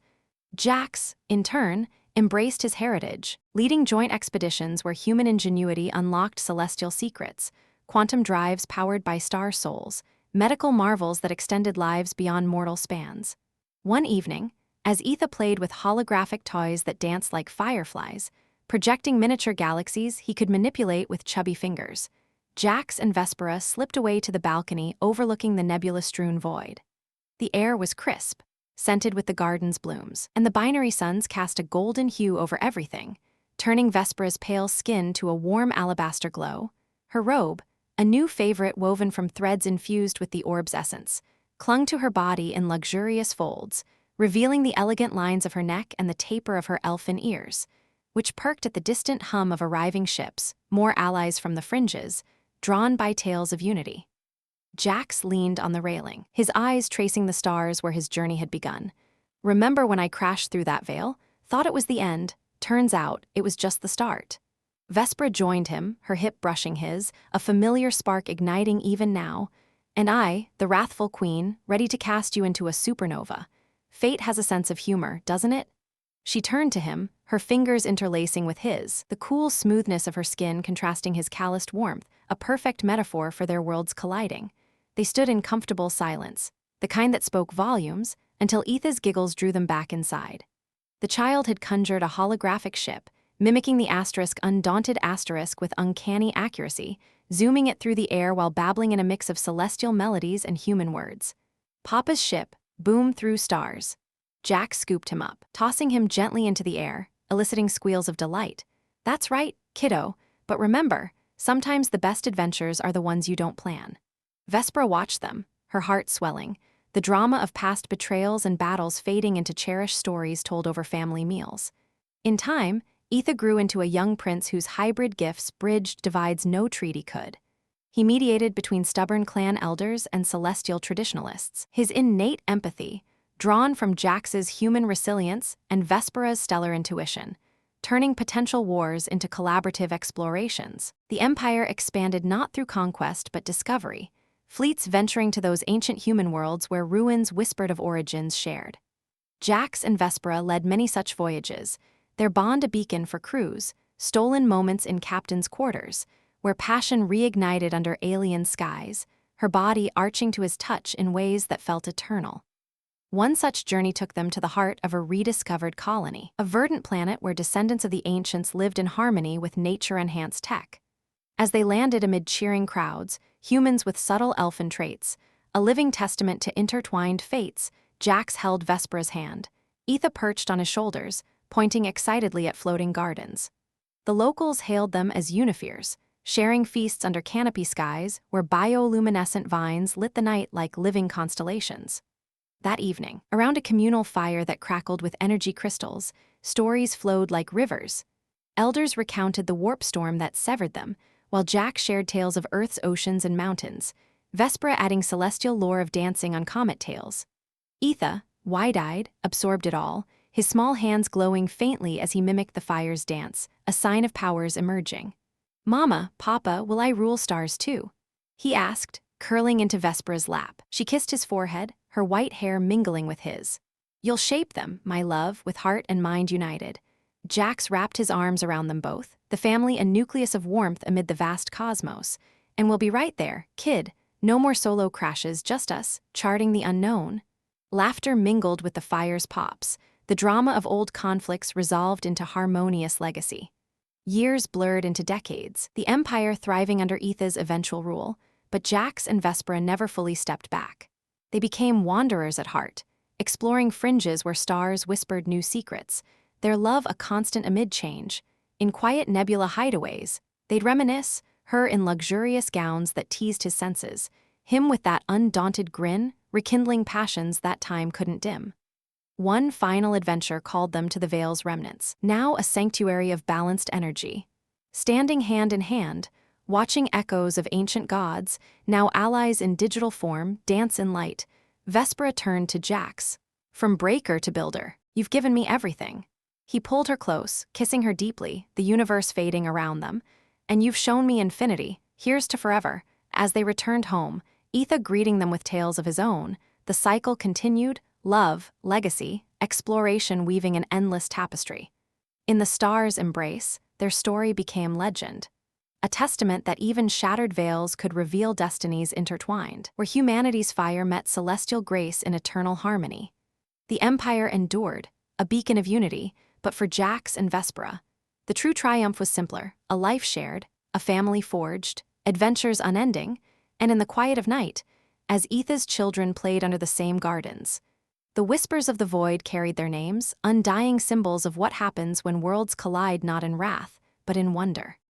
Jax, in turn, embraced his heritage, leading joint expeditions where human ingenuity unlocked celestial secrets, quantum drives powered by star souls, medical marvels that extended lives beyond mortal spans. One evening, as Aetha played with holographic toys that danced like fireflies, projecting miniature galaxies he could manipulate with chubby fingers, Jax and Vespera slipped away to the balcony overlooking the nebula-strewn void. The air was crisp, scented with the garden's blooms, and the binary suns cast a golden hue over everything, turning Vespera's pale skin to a warm alabaster glow. Her robe, a new favorite woven from threads infused with the orb's essence, clung to her body in luxurious folds, revealing the elegant lines of her neck and the taper of her elfin ears, which perked at the distant hum of arriving ships, more allies from the fringes, drawn by tales of unity. Jax leaned on the railing, his eyes tracing the stars where his journey had begun. Remember when I crashed through that veil? Thought it was the end. Turns out, it was just the start. Vespera joined him, her hip brushing his, a familiar spark igniting even now. And I, the Wrathful Queen, ready to cast you into a supernova. Fate has a sense of humor, doesn't it? She turned to him, her fingers interlacing with his, the cool smoothness of her skin contrasting his calloused warmth, a perfect metaphor for their worlds colliding. They stood in comfortable silence, the kind that spoke volumes, until Aetha's giggles drew them back inside. The child had conjured a holographic ship, mimicking the asterisk Undaunted asterisk with uncanny accuracy, zooming it through the air while babbling in a mix of celestial melodies and human words. Papa's ship boomed through stars. Jax scooped him up, tossing him gently into the air, eliciting squeals of delight. That's right, kiddo, but remember, sometimes the best adventures are the ones you don't plan. Vespera watched them, her heart swelling, the drama of past betrayals and battles fading into cherished stories told over family meals. In time, Aetha grew into a young prince whose hybrid gifts bridged divides no treaty could. He mediated between stubborn clan elders and celestial traditionalists, his innate empathy, drawn from Jax's human resilience and Vespera's stellar intuition, turning potential wars into collaborative explorations. The Empire expanded not through conquest but discovery, fleets venturing to those ancient human worlds where ruins whispered of origins shared. Jax and Vespera led many such voyages, their bond a beacon for crews, stolen moments in captains' quarters, where passion reignited under alien skies, her body arching to his touch in ways that felt eternal. One such journey took them to the heart of a rediscovered colony, a verdant planet where descendants of the ancients lived in harmony with nature-enhanced tech. As they landed amid cheering crowds, humans with subtle elfin traits, a living testament to intertwined fates, Jax held Vespera's hand. Aetha perched on his shoulders, pointing excitedly at floating gardens. The locals hailed them as unifears, sharing feasts under canopy skies where bioluminescent vines lit the night like living constellations. That evening, around a communal fire that crackled with energy crystals, stories flowed like rivers. Elders recounted the warp storm that severed them, while Jax shared tales of Earth's oceans and mountains, Vespera adding celestial lore of dancing on comet tails. Etha, wide-eyed, absorbed it all, his small hands glowing faintly as he mimicked the fire's dance, a sign of powers emerging. "Mama, Papa, will I rule stars too?" he asked, curling into Vespera's lap. She kissed his forehead, her white hair mingling with his. "You'll shape them, my love, with heart and mind united." Jax wrapped his arms around them both, the family a nucleus of warmth amid the vast cosmos. "And we'll be right there, kid. No more solo crashes, just us, charting the unknown." Laughter mingled with the fire's pops, the drama of old conflicts resolved into harmonious legacy. Years blurred into decades, the empire thriving under Etha's eventual rule, but Jax and Vespera never fully stepped back. They became wanderers at heart, exploring fringes where stars whispered new secrets, their love a constant amid change. In quiet nebula hideaways, they'd reminisce, her in luxurious gowns that teased his senses, him with that undaunted grin, rekindling passions that time couldn't dim. One final adventure called them to the Vale's remnants, now a sanctuary of balanced energy. Standing hand in hand, watching echoes of ancient gods, now allies in digital form, dance in light, Vespera turned to Jax. "From breaker to builder, you've given me everything." He pulled her close, kissing her deeply, the universe fading around them. "And you've shown me infinity, here's to forever." As they returned home, Etha greeting them with tales of his own, the cycle continued, love, legacy, exploration weaving an endless tapestry. In the stars' embrace, their story became legend. A testament that even shattered veils could reveal destinies intertwined, where humanity's fire met celestial grace in eternal harmony. The empire endured, a beacon of unity, but for Jax and Vespera, the true triumph was simpler: a life shared, a family forged, adventures unending, and in the quiet of night, as Etha's children played under the same gardens, the whispers of the void carried their names, undying symbols of what happens when worlds collide not in wrath, but in wonder.